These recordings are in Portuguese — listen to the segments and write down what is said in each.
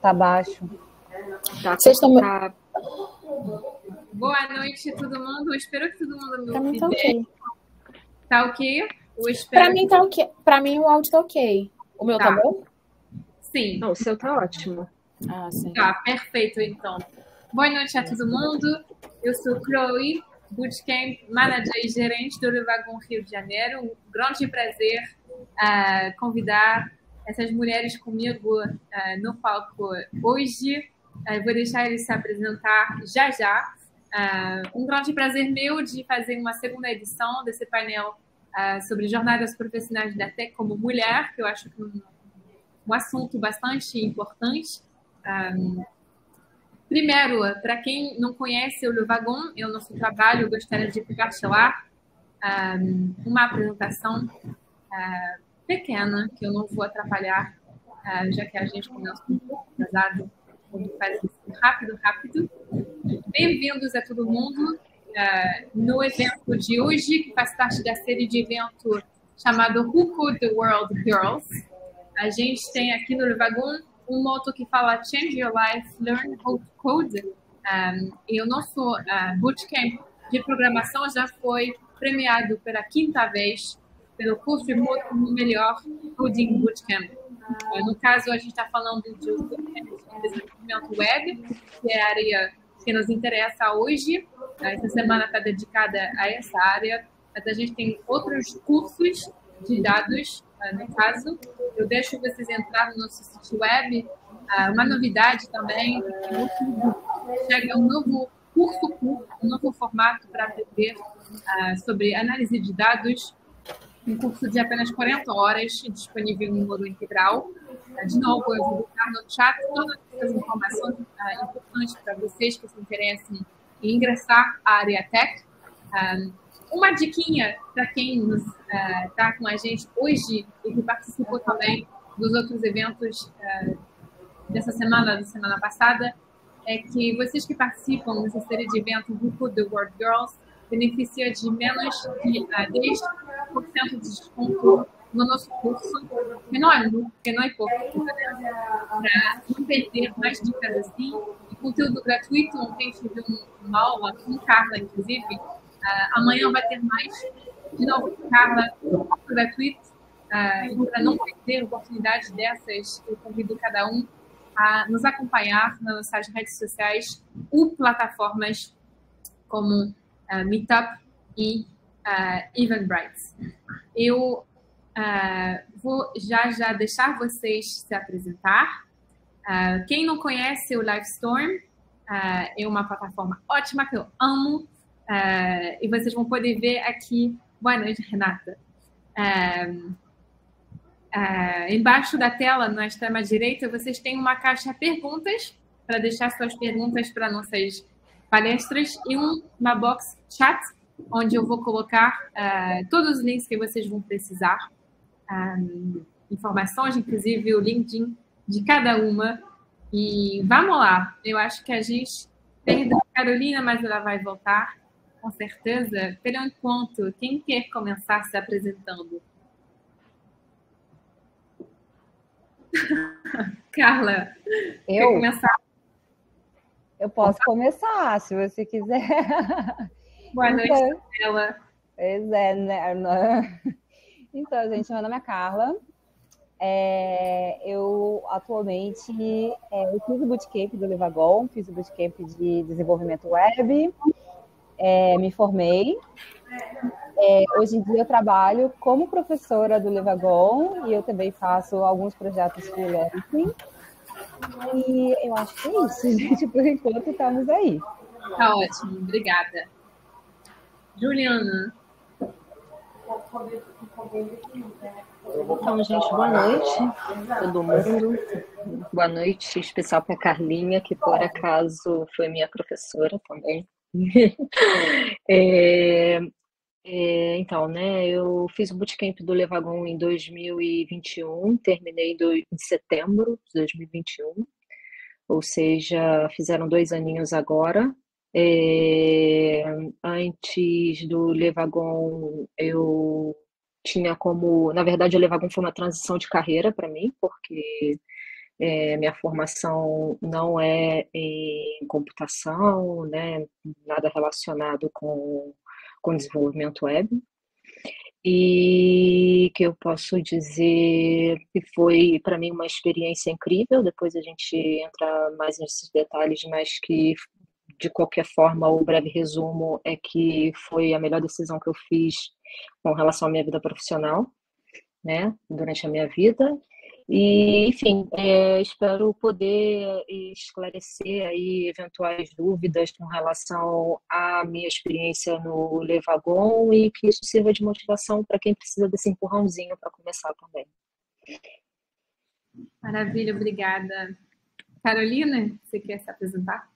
Tá baixo. Vocês estão... Boa noite, todo mundo. Espero que todo mundo me Pra mim ouve tá bem. ok. Tá ok? Pra mim tá ok. Pra mim o áudio tá ok. O meu tá bom? Sim. Não, o seu tá ótimo. Sim. Tá, perfeito, então. Boa noite a todo mundo. Eu sou Chloe, Bootcamp Manager e Gerente do Levagon Rio de Janeiro. Um grande prazer convidar essas mulheres comigo no palco hoje. Vou deixar eles se apresentar já. Um grande prazer meu de fazer uma segunda edição desse painel sobre jornadas profissionais da tech como mulher, que eu acho que um assunto bastante importante. Primeiro, para quem não conhece o Levagon, o nosso trabalho, eu gostaria de compartilhar uma apresentação pequena, que eu não vou atrapalhar, já que a gente começa um pouco atrasado, quando faz isso rápido. Bem-vindos a todo mundo no evento de hoje, que faz parte da série de evento chamado Who Code the World Girls. A gente tem aqui no Levagon um motto que fala Change Your Life, Learn How to Code. E o nosso bootcamp de programação já foi premiado pela 5ª vez pelo curso de melhor Coding Bootcamp. No caso, a gente está falando de desenvolvimento web, que é a área que nos interessa hoje. Essa semana está dedicada a essa área, mas a gente tem outros cursos de dados. No caso, eu deixo vocês entrar no nosso sítio web. Uma novidade também, chega um novo curso, um novo formato para aprender sobre análise de dados, um curso de apenas 40 horas, disponível em modo integral. De novo, eu vou botar no chat todas as informações importantes para vocês que se interessem em ingressar à área tech. Uma diquinha para quem está com a gente hoje e que participou também dos outros eventos dessa semana, da semana passada, é que vocês que participam dessa série de eventos do Who Code the World Girls beneficiam de menos de 10% de desconto no nosso curso, que não é muito, que não é pouco, para não perder mais dicas assim, e conteúdo gratuito. Ontem tive uma aula com Carla, inclusive. Amanhã vai ter mais, de novo, Carla, gratuito. E para não perder oportunidades dessas, eu convido cada um a nos acompanhar nas nossas redes sociais ou plataformas como Meetup e Eventbrite. Eu vou já deixar vocês se apresentar. Quem não conhece o Livestorm, é uma plataforma ótima que eu amo. E vocês vão poder ver aqui. Boa noite, Renata. Embaixo da tela, na extrema direita, vocês têm uma caixa perguntas para deixar suas perguntas para nossas palestras e uma box chat, onde eu vou colocar todos os links que vocês vão precisar, informações, inclusive o LinkedIn de cada uma. E vamos lá, eu acho que a gente perdeu a Carolina, mas ela vai voltar, com certeza. Pelo enquanto, quem quer começar se apresentando? Carla, quer começar? Eu posso começar, se você quiser. Boa noite, Stella. Pois é, né? Então, gente, meu nome é Carla. Eu atualmente eu fiz o bootcamp do Levagon, fiz o bootcamp de desenvolvimento web, me formei. Hoje em dia eu trabalho como professora do Levagon e eu também faço alguns projetos freelancing. E eu acho que é isso, gente. Por enquanto, estamos aí. Tá ótimo, obrigada. Juliana. Então, gente, boa noite todo mundo. Boa noite, especial para a Carlinha, que por acaso foi minha professora também. Então, né, eu fiz o bootcamp do Levagon em 2021, terminei em setembro de 2021, ou seja, fizeram 2 aninhos agora. Antes do Levagon, eu tinha como... Na verdade, o Levagon foi uma transição de carreira para mim, porque Minha formação não é em computação, né? Nada relacionado com desenvolvimento web. E que eu posso dizer que foi para mim uma experiência incrível. Depois a gente entra mais nesses detalhes, mas que de qualquer forma o breve resumo é que foi a melhor decisão que eu fiz com relação à minha vida profissional, né, durante a minha vida. E, enfim, espero poder esclarecer aí eventuais dúvidas com relação à minha experiência no Levagon e que isso sirva de motivação para quem precisa desse empurrãozinho para começar também. Maravilha, obrigada. Carolina, você quer se apresentar?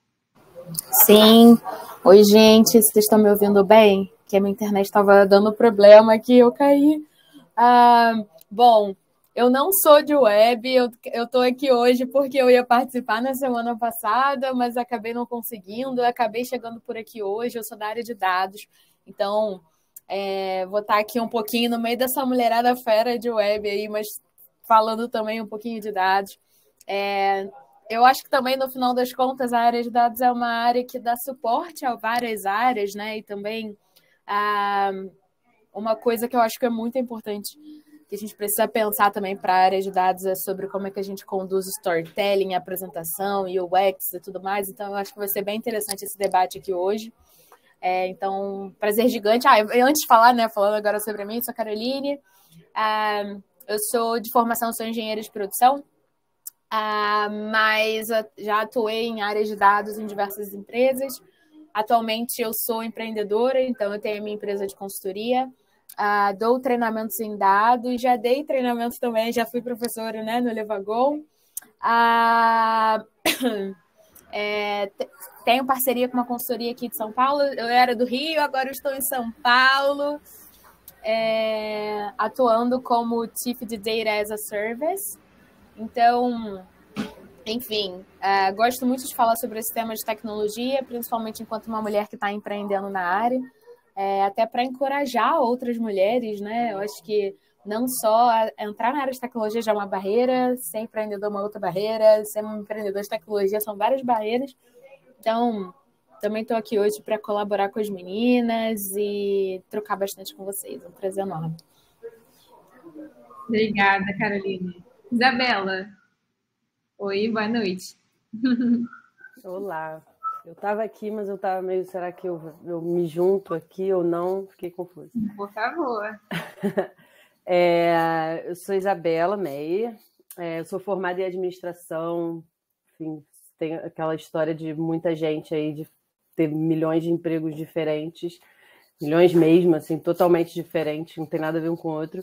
Sim. Oi, gente, vocês estão me ouvindo bem? Que a minha internet estava dando problema aqui, eu caí. Bom, eu não sou de web, eu estou aqui hoje porque eu ia participar na semana passada, mas acabei não conseguindo, acabei chegando por aqui hoje, eu sou da área de dados, então vou estar aqui um pouquinho no meio dessa mulherada fera de web aí, mas falando também um pouquinho de dados. Eu acho que também, no final das contas, a área de dados é uma área que dá suporte a várias áreas, né? E também uma coisa que eu acho que é muito importante, que a gente precisa pensar também para a área de dados, é sobre como é que a gente conduz o storytelling, a apresentação e o UX e tudo mais. Então, eu acho que vai ser bem interessante esse debate aqui hoje. Então, prazer gigante. Antes de falar, né, falando agora sobre mim, sou a Caroline. Eu sou de formação, sou engenheira de produção, mas já atuei em áreas de dados em diversas empresas. Atualmente eu sou empreendedora, então eu tenho a minha empresa de consultoria, dou treinamentos em dados, já dei treinamentos também, já fui professora, né, no Levagon. Tenho parceria com uma consultoria aqui de São Paulo, eu era do Rio, agora eu estou em São Paulo, atuando como Chief de Data as a Service. Então, enfim, gosto muito de falar sobre esse tema de tecnologia, principalmente enquanto uma mulher que está empreendendo na área, até para encorajar outras mulheres, né? Eu acho que não só entrar na área de tecnologia já é uma barreira, ser empreendedor é uma outra barreira, ser um empreendedor de tecnologia são várias barreiras. Então, também estou aqui hoje para colaborar com as meninas e trocar bastante com vocês. É um prazer enorme. Obrigada, Carolina. Isabela. Oi, boa noite. Olá. Eu estava aqui, mas eu estava meio... Será que eu me junto aqui ou não? Fiquei confusa. Por favor. Eu sou Isabela Meyer. Eu sou formada em administração. Enfim, tem aquela história de muita gente aí de ter milhões de empregos diferentes. Milhões mesmo, assim, totalmente diferentes. Não tem nada a ver um com o outro.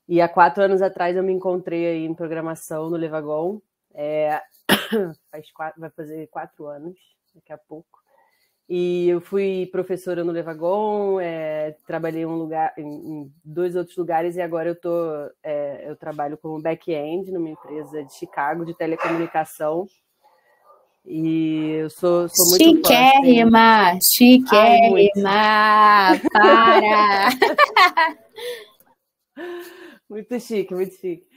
E há 4 anos atrás eu me encontrei aí em programação no Levagon. Vai fazer 4 anos, daqui a pouco. E eu fui professora no Levagon, trabalhei em 2 outros lugares e agora eu trabalho como back-end numa empresa de Chicago de telecomunicação. E eu sou muito chiquérrima, fã, chiquérrima, para! Muito chique, muito chique.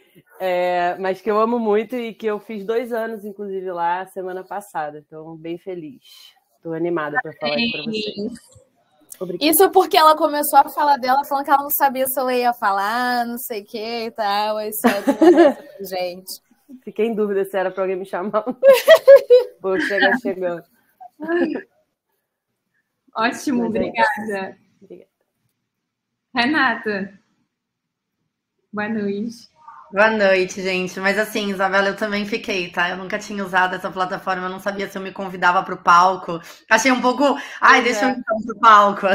Mas que eu amo muito e que eu fiz 2 anos, inclusive, lá semana passada. Então, bem feliz. Estou animada para falar isso para vocês. Obrigada. Isso porque ela começou a falar dela, falando que ela não sabia se eu ia falar, não sei o que e tal. Aí só gente. Fiquei em dúvida se era para alguém me chamar. Vou chegar chegando. Ótimo, obrigada. Renata. Boa noite. Boa noite, gente. Mas assim, Isabela, eu também fiquei, tá? Eu nunca tinha usado essa plataforma, eu não sabia se eu me convidava para o palco. Achei um pouco... deixa eu entrar pro palco.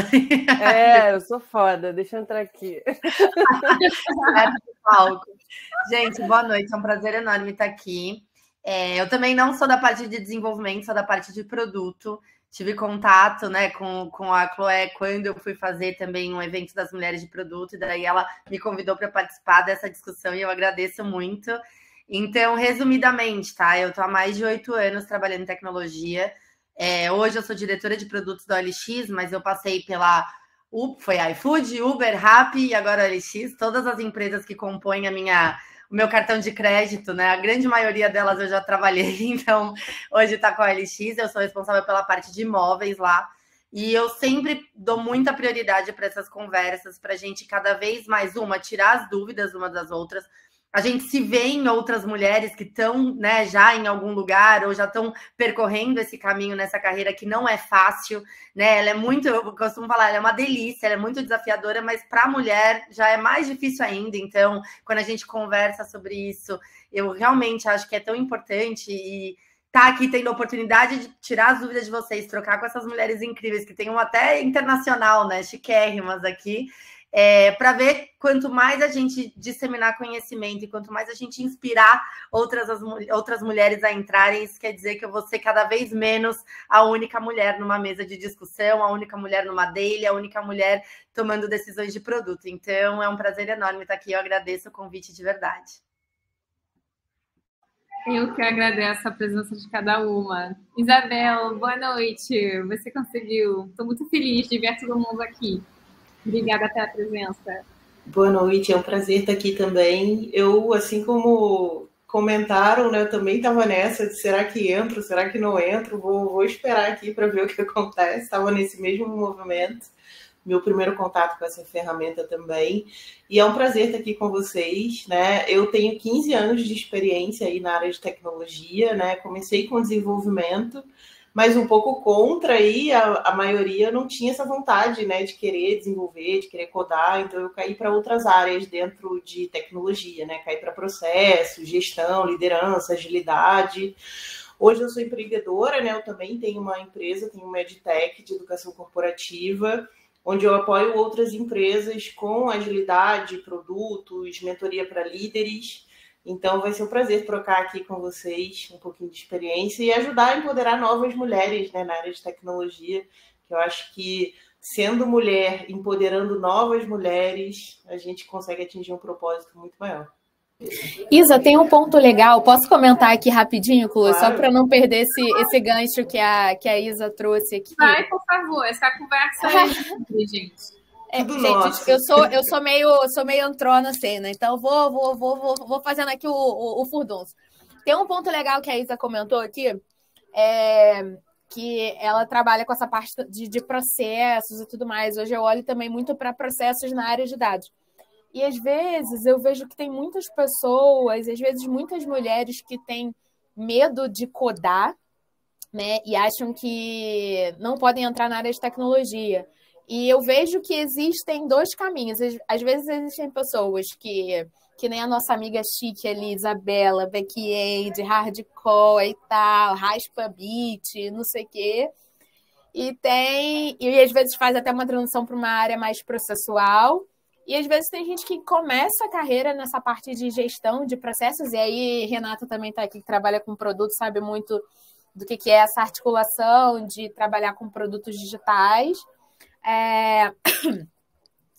Eu sou foda, deixa eu entrar aqui. Palco. Gente, boa noite, é um prazer enorme estar aqui. Eu também não sou da parte de desenvolvimento, sou da parte de produto. Tive contato, né, com a Chloé quando eu fui fazer também um evento das mulheres de produto, e daí ela me convidou para participar dessa discussão e eu agradeço muito. Então, resumidamente, tá? Eu estou há mais de 8 anos trabalhando em tecnologia. Hoje eu sou diretora de produtos da OLX, mas eu passei foi iFood, Uber, Rappi e agora OLX, todas as empresas que compõem o meu cartão de crédito, né? A grande maioria delas eu já trabalhei, então hoje está com a LX, eu sou responsável pela parte de imóveis lá. E eu sempre dou muita prioridade para essas conversas, para a gente cada vez mais, tirar as dúvidas uma das outras. A gente se vê em outras mulheres que estão, né, já em algum lugar ou já estão percorrendo esse caminho nessa carreira que não é fácil, né? Ela é muito, eu costumo falar, ela é uma delícia, ela é muito desafiadora, mas para a mulher já é mais difícil ainda. Então, quando a gente conversa sobre isso, eu realmente acho que é tão importante e tá aqui tendo a oportunidade de tirar as dúvidas de vocês, trocar com essas mulheres incríveis que tem um até internacional, né? Chiquérrimas aqui. Para ver quanto mais a gente disseminar conhecimento e quanto mais a gente inspirar outras mulheres a entrarem, isso quer dizer que eu vou ser cada vez menos a única mulher numa mesa de discussão, a única mulher numa daily, a única mulher tomando decisões de produto. Então, é um prazer enorme estar aqui. Eu agradeço o convite de verdade. Eu que agradeço a presença de cada uma. Isabel, boa noite. Você conseguiu. Estou muito feliz de ver todo mundo aqui. Obrigada pela presença. Boa noite, é um prazer estar aqui também. Eu, assim como comentaram, né, eu também estava nessa de será que entro, será que não entro? Vou esperar aqui para ver o que acontece. Estava nesse mesmo movimento, meu primeiro contato com essa ferramenta também. E é um prazer estar aqui com vocês, né? Eu tenho 15 anos de experiência aí na área de tecnologia, né? Comecei com desenvolvimento, mas um pouco contra aí, a maioria não tinha essa vontade, né, de querer desenvolver, de querer codar, então eu caí para outras áreas dentro de tecnologia, né, caí para processos, gestão, liderança, agilidade. Hoje eu sou empreendedora, né, eu também tenho uma empresa, tenho uma EdTech de educação corporativa, onde eu apoio outras empresas com agilidade, produtos, mentoria para líderes. Então, vai ser um prazer trocar aqui com vocês um pouquinho de experiência e ajudar a empoderar novas mulheres, né, na área de tecnologia, que eu acho que, sendo mulher, empoderando novas mulheres, a gente consegue atingir um propósito muito maior. Isa, tem um ponto legal. Posso comentar aqui rapidinho, Clu? Claro. Só para não perder esse gancho que a Isa trouxe aqui. Vai, por favor. Essa conversa é entre, gente. Gente, eu sou meio entrona assim, né? Então vou fazendo aqui o furdunço. Tem um ponto legal que a Isa comentou aqui, que ela trabalha com essa parte de processos e tudo mais. Hoje eu olho também muito para processos na área de dados. E às vezes eu vejo que tem muitas pessoas, às vezes muitas mulheres que têm medo de codar, né? E acham que não podem entrar na área de tecnologia. E eu vejo que existem dois caminhos. Às vezes existem pessoas que nem a nossa amiga chique ali, Isabela, back-end, hardcore e tal, raspa beat, não sei o quê. E às vezes faz até uma transição para uma área mais processual. E às vezes tem gente que começa a carreira nessa parte de gestão de processos. E aí Renata também está aqui, que trabalha com produto, sabe muito do que é essa articulação de trabalhar com produtos digitais.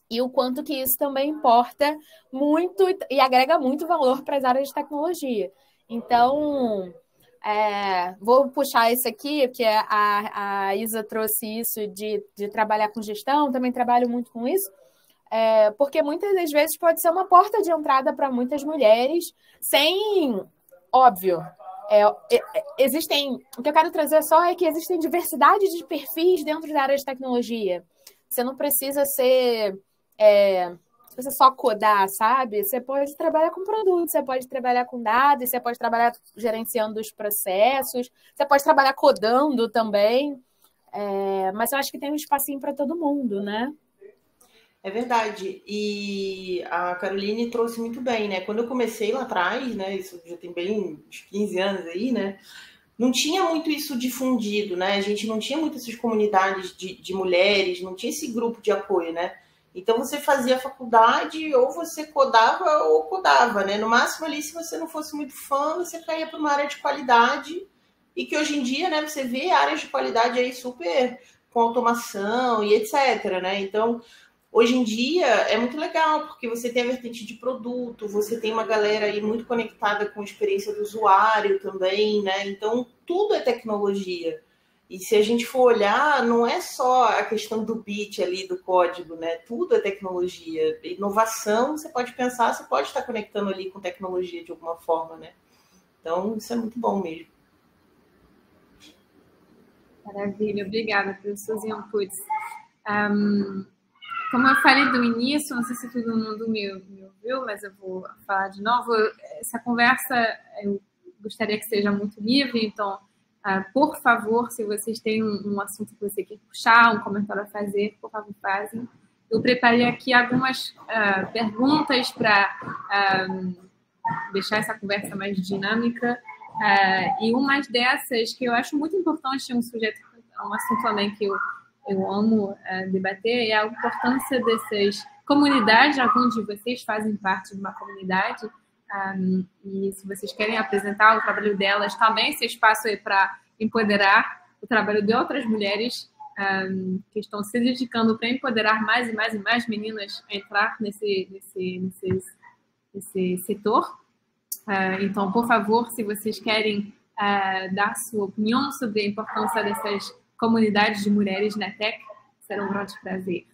E o quanto que isso também importa muito e agrega muito valor para as áreas de tecnologia. Então, vou puxar isso aqui, porque a Isa trouxe isso de trabalhar com gestão, também trabalho muito com isso, porque muitas das vezes pode ser uma porta de entrada para muitas mulheres, sem, óbvio, o que eu quero trazer só é que existem diversidade de perfis dentro da área de tecnologia. Você não precisa só codar, sabe? Você pode trabalhar com produtos, você pode trabalhar com dados, você pode trabalhar gerenciando os processos, você pode trabalhar codando também. Mas eu acho que tem um espacinho para todo mundo, né? É verdade. E a Caroline trouxe muito bem, né? Quando eu comecei lá atrás, né? Isso já tem bem uns 15 anos aí, né? Não tinha muito isso difundido, né? A gente não tinha muitas essas comunidades de mulheres, não tinha esse grupo de apoio, né? Então você fazia faculdade, ou você codava, né? No máximo ali, se você não fosse muito fã, você caía para uma área de qualidade, e que hoje em dia, né, você vê áreas de qualidade aí super com automação e etc, né? Então, hoje em dia é muito legal, porque você tem a vertente de produto, você tem uma galera aí muito conectada com a experiência do usuário também, né? Então, tudo é tecnologia. E se a gente for olhar, não é só a questão do bit ali, do código, né? Tudo é tecnologia. Inovação, você pode pensar, você pode estar conectando ali com tecnologia de alguma forma, né? Então, isso é muito bom mesmo. Maravilha, obrigada pelos seus inputs. Como eu falei do início, não sei se todo mundo me ouviu, mas eu vou falar de novo. Essa conversa, eu gostaria que seja muito livre, então, por favor, se vocês têm um assunto que você quer puxar, um comentário a fazer, por favor, fazem. Eu preparei aqui algumas perguntas para deixar essa conversa mais dinâmica. E uma dessas que eu acho muito importante, um assunto também que eu amo debater, é a importância dessas comunidades. Alguns de vocês fazem parte de uma comunidade, e se vocês querem apresentar o trabalho delas, também esse espaço aí para empoderar o trabalho de outras mulheres que estão se dedicando para empoderar mais e mais e mais meninas a entrar nesse setor. Então, por favor, se vocês querem dar sua opinião sobre a importância dessas comunidades de mulheres na tech, será um grande prazer.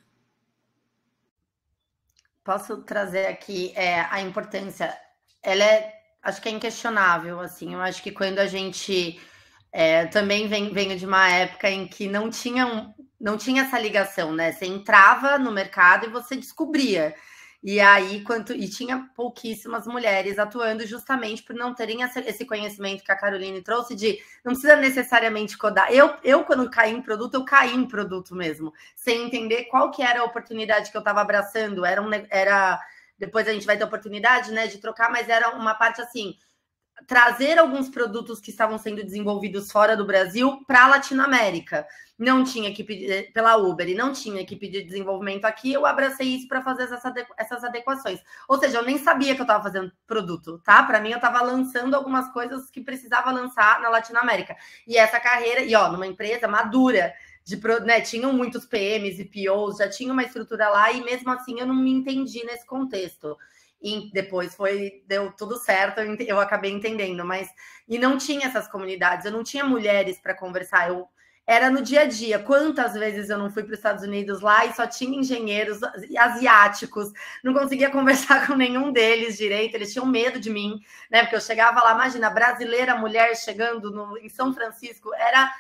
Posso trazer aqui a importância? Acho que é inquestionável, assim. Eu acho que quando a gente também venho de uma época em que não tinha essa ligação, né? Você entrava no mercado e você descobria. E aí, tinha pouquíssimas mulheres atuando justamente por não terem esse conhecimento que a Caroline trouxe de não precisa necessariamente codar. Eu quando caí em produto, eu caí em produto mesmo, sem entender qual que era a oportunidade que eu estava abraçando. Depois a gente vai ter oportunidade, né, de trocar, mas era uma parte assim, trazer alguns produtos que estavam sendo desenvolvidos fora do Brasil para a Latinoamérica. Não tinha equipe pela Uber e não tinha equipe de desenvolvimento aqui, eu abracei isso para fazer essas adequações. Ou seja, eu nem sabia que eu estava fazendo produto, tá? Para mim, eu estava lançando algumas coisas que precisava lançar na Latinoamérica. E essa carreira, numa empresa madura, tinham muitos PMs e POs, já tinha uma estrutura lá, e mesmo assim eu não me entendi nesse contexto. E depois deu tudo certo, eu acabei entendendo, e não tinha essas comunidades, eu não tinha mulheres para conversar, era no dia a dia. Quantas vezes eu não fui para os Estados Unidos lá e só tinha engenheiros asiáticos, não conseguia conversar com nenhum deles direito, eles tinham medo de mim, né? Porque eu chegava lá, imagina, brasileira, mulher chegando em São Francisco, era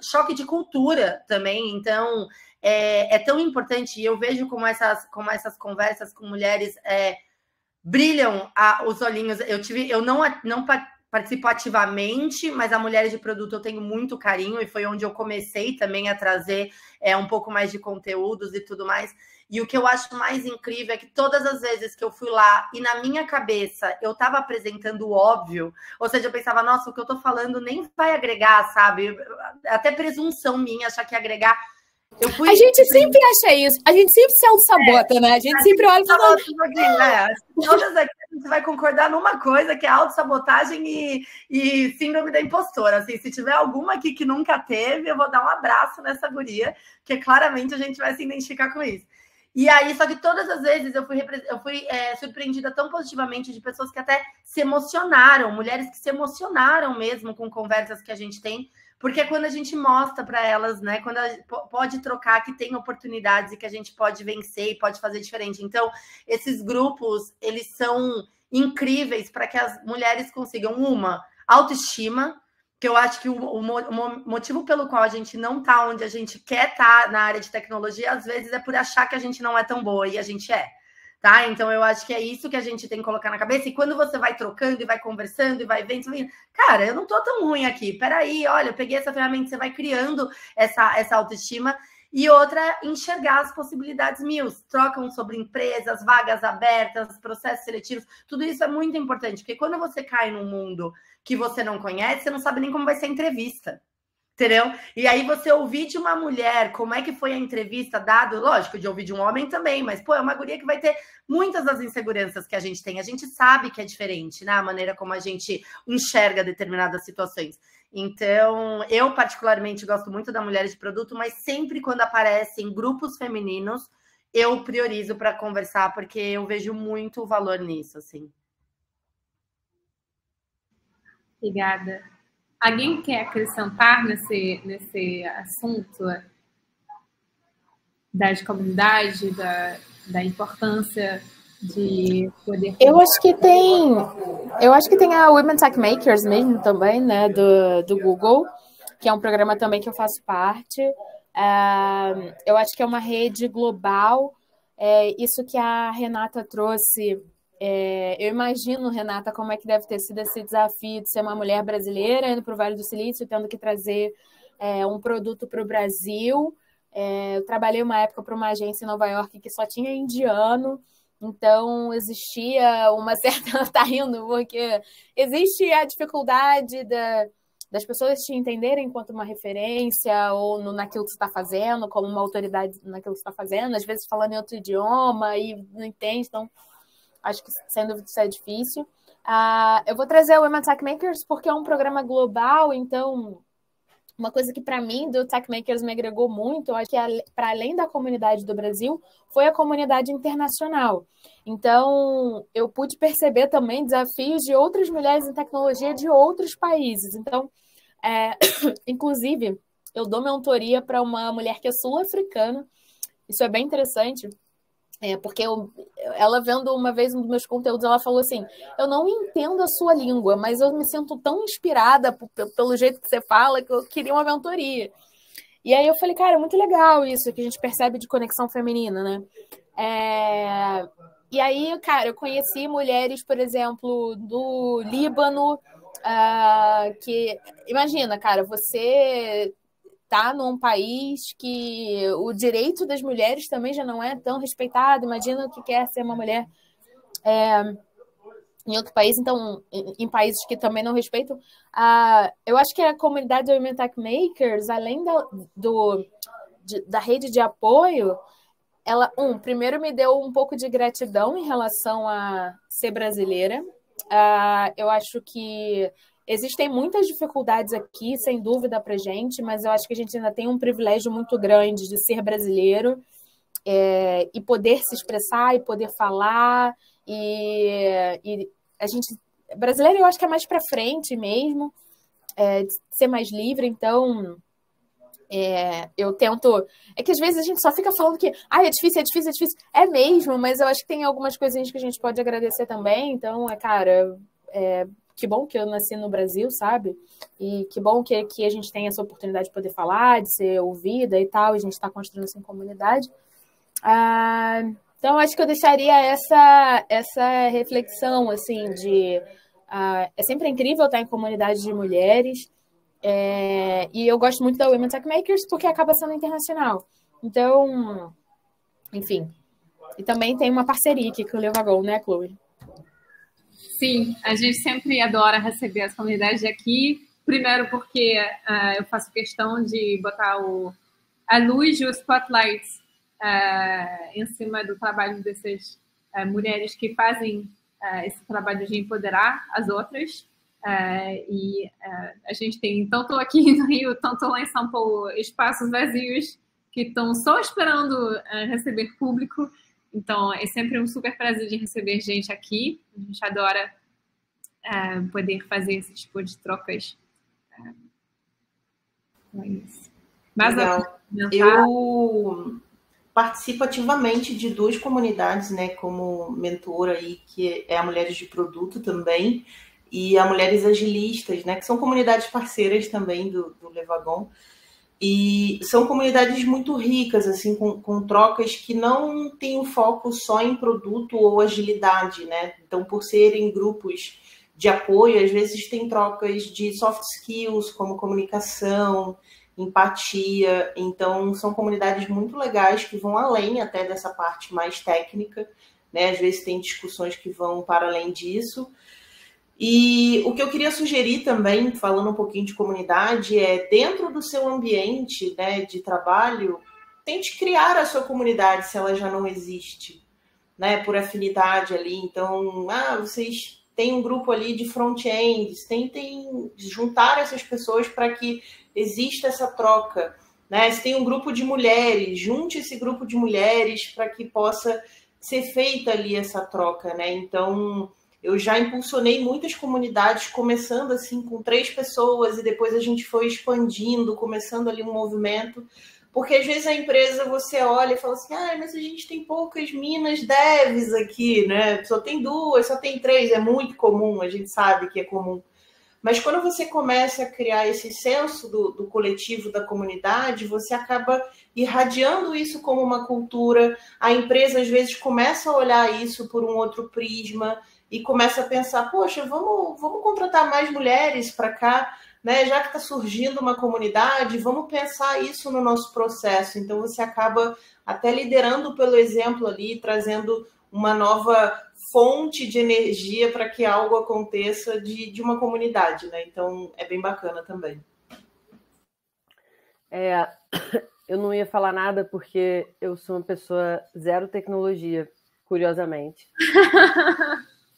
choque de cultura também. Então é tão importante, e eu vejo como essas conversas com mulheres brilham os olhinhos. Eu não participo ativamente, mas a Mulheres de Produto eu tenho muito carinho, e foi onde eu comecei também a trazer um pouco mais de conteúdos e tudo mais. E o que eu acho mais incrível é que todas as vezes que eu fui lá e na minha cabeça eu estava apresentando o óbvio, ou seja, eu pensava, nossa, o que eu estou falando nem vai agregar, sabe? Até presunção minha achar que ia agregar. A gente sempre acha isso, a gente sempre se auto-sabota, né? A gente sempre olha e fala... Todas aqui a gente vai concordar numa coisa, que é autossabotagem e síndrome da impostora. Assim, se tiver alguma aqui que nunca teve, eu vou dar um abraço nessa guria, porque claramente a gente vai se identificar com isso. E aí, só que todas as vezes eu fui surpreendida tão positivamente de pessoas que até se emocionaram, mulheres que se emocionaram mesmo com conversas que a gente tem, porque é quando a gente mostra para elas, né, quando pode trocar, que tem oportunidades e que a gente pode vencer e pode fazer diferente. Então, esses grupos, eles são incríveis para que as mulheres consigam, uma, autoestima, que eu acho que o motivo pelo qual a gente não está onde a gente quer estar na área de tecnologia, às vezes é por achar que a gente não é tão boa, e a gente é. Tá? Então, eu acho que é isso que a gente tem que colocar na cabeça. E quando você vai trocando e vai conversando e vai vendo, você vai... cara, eu não tô tão ruim aqui. Peraí, olha, eu peguei essa ferramenta, você vai criando essa autoestima. E outra, enxergar as possibilidades mil. Trocam sobre empresas, vagas abertas, processos seletivos. Tudo isso é muito importante, porque quando você cai num mundo que você não conhece, você não sabe nem como vai ser a entrevista. Entendeu? E aí você ouvir de uma mulher como é que foi a entrevista dado, lógico, de ouvir de um homem também, mas, é uma guria que vai ter muitas das inseguranças que a gente tem. A gente sabe que é diferente, né? A maneira como a gente enxerga determinadas situações. Então, eu particularmente gosto muito da Mulheres de Produto, mas sempre quando aparecem grupos femininos, eu priorizo para conversar, porque eu vejo muito valor nisso, assim. Obrigada. Alguém quer acrescentar nesse assunto das comunidades, da importância de poder... Eu acho que tem a Women Tech Makers mesmo também, né, do Google, que é um programa também que eu faço parte. Eu acho que é uma rede global. Isso que a Renata trouxe, eu imagino, Renata, como é que deve ter sido esse desafio de ser uma mulher brasileira indo para o Vale do Silício, tendo que trazer um produto para o Brasil. Eu trabalhei uma época para uma agência em Nova York que só tinha indiano, então existia uma certa... Tá rindo, porque existe a dificuldade das pessoas te entenderem enquanto uma referência ou naquilo que você está fazendo, como uma autoridade naquilo que você está fazendo, às vezes falando em outro idioma e não entende, então acho que sem dúvida isso é difícil. Eu vou trazer o Women Tech Makers porque é um programa global, então uma coisa que para mim do Tech Makers me agregou muito, eu acho que para além da comunidade do Brasil, foi a comunidade internacional. Então, eu pude perceber também desafios de outras mulheres em tecnologia de outros países. Então, inclusive, eu dou mentoria para uma mulher que é sul-africana. Isso é bem interessante, porque ela vendo uma vez um dos meus conteúdos, ela falou assim, eu não entendo a sua língua, mas eu me sinto tão inspirada pelo jeito que você fala que eu queria uma mentoria. E aí eu falei, cara, é muito legal isso que a gente percebe de conexão feminina, né? E aí, cara, eu conheci mulheres, por exemplo, do Líbano, que... Imagina, cara, você tá num país que o direito das mulheres também já não é tão respeitado. Imagina o que quer ser uma mulher em outro país, então, em países que também não respeitam. Eu acho que a comunidade do Women Tech Makers, além da rede de apoio, ela, primeiro me deu um pouco de gratidão em relação a ser brasileira. Eu acho que existem muitas dificuldades aqui, sem dúvida, para a gente, mas eu acho que a gente ainda tem um privilégio muito grande de ser brasileiro e poder se expressar e poder falar. E a gente, brasileiro, eu acho que é mais para frente mesmo, de ser mais livre, então... eu tento... É que às vezes a gente só fica falando que é difícil, é difícil, é difícil. É mesmo, mas eu acho que tem algumas coisinhas que a gente pode agradecer também. Então, cara, que bom que eu nasci no Brasil, sabe? E que bom que a gente tem essa oportunidade de poder falar, de ser ouvida e tal, e a gente está construindo essa comunidade. Então, acho que eu deixaria essa reflexão, assim, de... é sempre incrível estar em comunidade de mulheres, e eu gosto muito da Women Tech Makers porque acaba sendo internacional. Então, enfim. E também tem uma parceria aqui com o Levagon, né, Chloe? Sim, a gente sempre adora receber as comunidades aqui. Primeiro porque eu faço questão de botar a luz e o spotlight em cima do trabalho dessas mulheres que fazem esse trabalho de empoderar as outras. A gente tem tanto aqui no Rio, tanto lá em São Paulo, espaços vazios que estão só esperando receber público. Então, é sempre um super prazer de receber gente aqui. A gente adora poder fazer esse tipo de trocas. É isso. Mas legal. Eu participo ativamente de 2 comunidades, né, como mentora aí, que é a Mulheres de Produto também, e a Mulheres Agilistas, né, que são comunidades parceiras também do Levagon. E são comunidades muito ricas, assim, com trocas que não têm um foco só em produto ou agilidade, né? Então, por serem grupos de apoio, às vezes tem trocas de soft skills, como comunicação, empatia. Então, são comunidades muito legais que vão além até dessa parte mais técnica, né? Às vezes tem discussões que vão para além disso. E o que eu queria sugerir também, falando um pouquinho de comunidade, dentro do seu ambiente, né, de trabalho, tente criar a sua comunidade se ela já não existe, né, por afinidade ali. Então, vocês têm um grupo ali de front-ends, tentem juntar essas pessoas para que exista essa troca, né? Se tem um grupo de mulheres, junte esse grupo de mulheres para que possa ser feita ali essa troca, né? Então, Eu já impulsionei muitas comunidades, começando assim com 3 pessoas, e depois a gente foi expandindo, começando ali um movimento. Porque às vezes a empresa, você olha e fala assim, mas a gente tem poucas minas devs aqui, né? Só tem 2, só tem 3, é muito comum, a gente sabe que é comum. Mas quando você começa a criar esse senso do coletivo, da comunidade, você acaba irradiando isso como uma cultura. A empresa, às vezes, começa a olhar isso por um outro prisma e começa a pensar, poxa, vamos contratar mais mulheres para cá, né? Já que está surgindo uma comunidade, vamos pensar isso no nosso processo. Então, você acaba até liderando pelo exemplo ali, trazendo uma nova fonte de energia para que algo aconteça de uma comunidade, né? Então, é bem bacana também. Eu não ia falar nada porque eu sou uma pessoa zero tecnologia, curiosamente.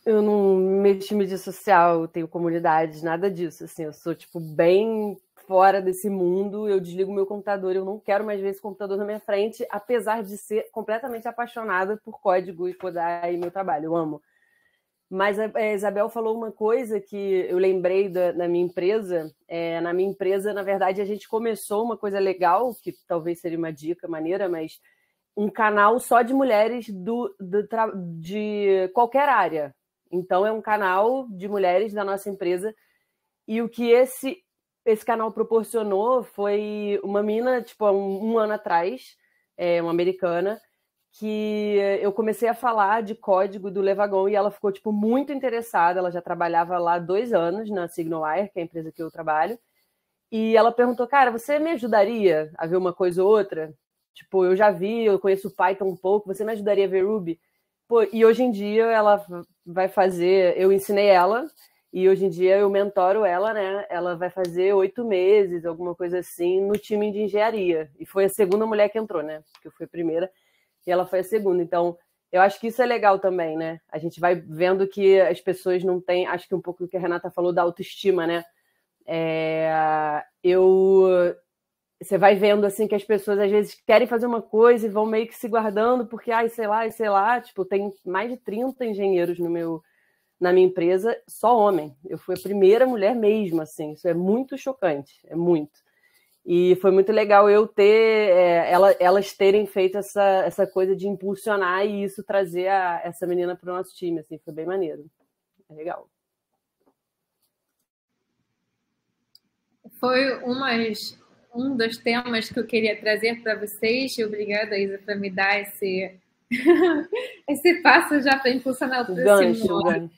Eu não mexo em mídia social, tenho comunidades, nada disso. Assim, eu sou, tipo, bem fora desse mundo, eu desligo meu computador, eu não quero mais ver esse computador na minha frente, apesar de ser completamente apaixonada por código e codar e meu trabalho, eu amo. Mas a Isabel falou uma coisa que eu lembrei da minha empresa. Na minha empresa, na verdade, a gente começou uma coisa legal, que talvez seria uma dica maneira, mas um canal só de mulheres de qualquer área. Então, é um canal de mulheres da nossa empresa. E o que esse canal proporcionou foi uma mina, tipo, um ano atrás, uma americana, que eu comecei a falar de código do Levagon e ela ficou, tipo, muito interessada. Ela já trabalhava lá 2 anos na SignalWire, que é a empresa que eu trabalho. E ela perguntou, cara, você me ajudaria a ver uma coisa ou outra? Tipo, eu já vi, eu conheço Python um pouco, você me ajudaria a ver Ruby? Pô, e hoje em dia ela vai fazer... Eu ensinei ela, e hoje em dia eu mentoro ela, né? Ela vai fazer 8 meses, alguma coisa assim, no time de engenharia. E foi a segunda mulher que entrou, né? Porque eu fui a primeira e ela foi a segunda. Então, eu acho que isso é legal também, né? A gente vai vendo que as pessoas não têm... Acho que um pouco o que a Renata falou da autoestima, né? Você vai vendo assim que as pessoas às vezes querem fazer uma coisa e vão meio que se guardando porque, sei lá, tipo, tem mais de 30 engenheiros na minha empresa, só homem. Eu fui a primeira mulher mesmo, assim. Isso é muito chocante, é muito. E foi muito legal eu ter, elas terem feito essa coisa de impulsionar e isso trazer essa menina para o nosso time, assim, foi bem maneiro. É legal. Foi um dos temas que eu queria trazer para vocês. Obrigada, Isa, por me dar esse passo já para impulsionar o próximo. Gancho.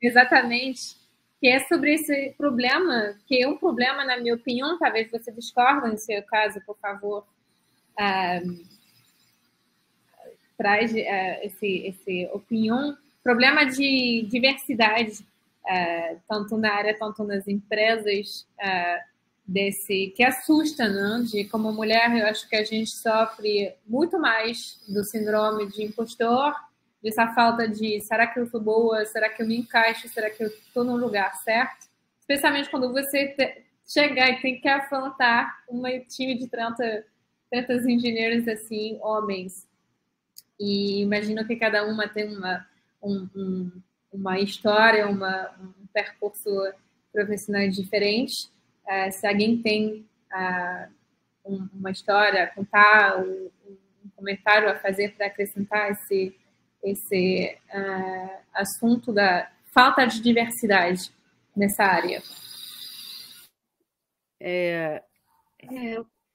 Exatamente. Que é sobre esse problema, que é um problema, na minha opinião, talvez você discorde no seu caso, por favor. Traz esse opinião. Problema de diversidade, tanto na área, tanto nas empresas, que assusta, né? De como mulher, eu acho que a gente sofre muito mais do síndrome de impostor, dessa falta de será que eu sou boa, será que eu me encaixo, será que eu estou no lugar certo? Especialmente quando você chegar e tem que afrontar um time de 30 engenheiros assim, homens. E imagino que cada uma tem uma história, um percurso profissional diferente. Se alguém tem uma história a contar, um comentário a fazer para acrescentar esse assunto da falta de diversidade nessa área.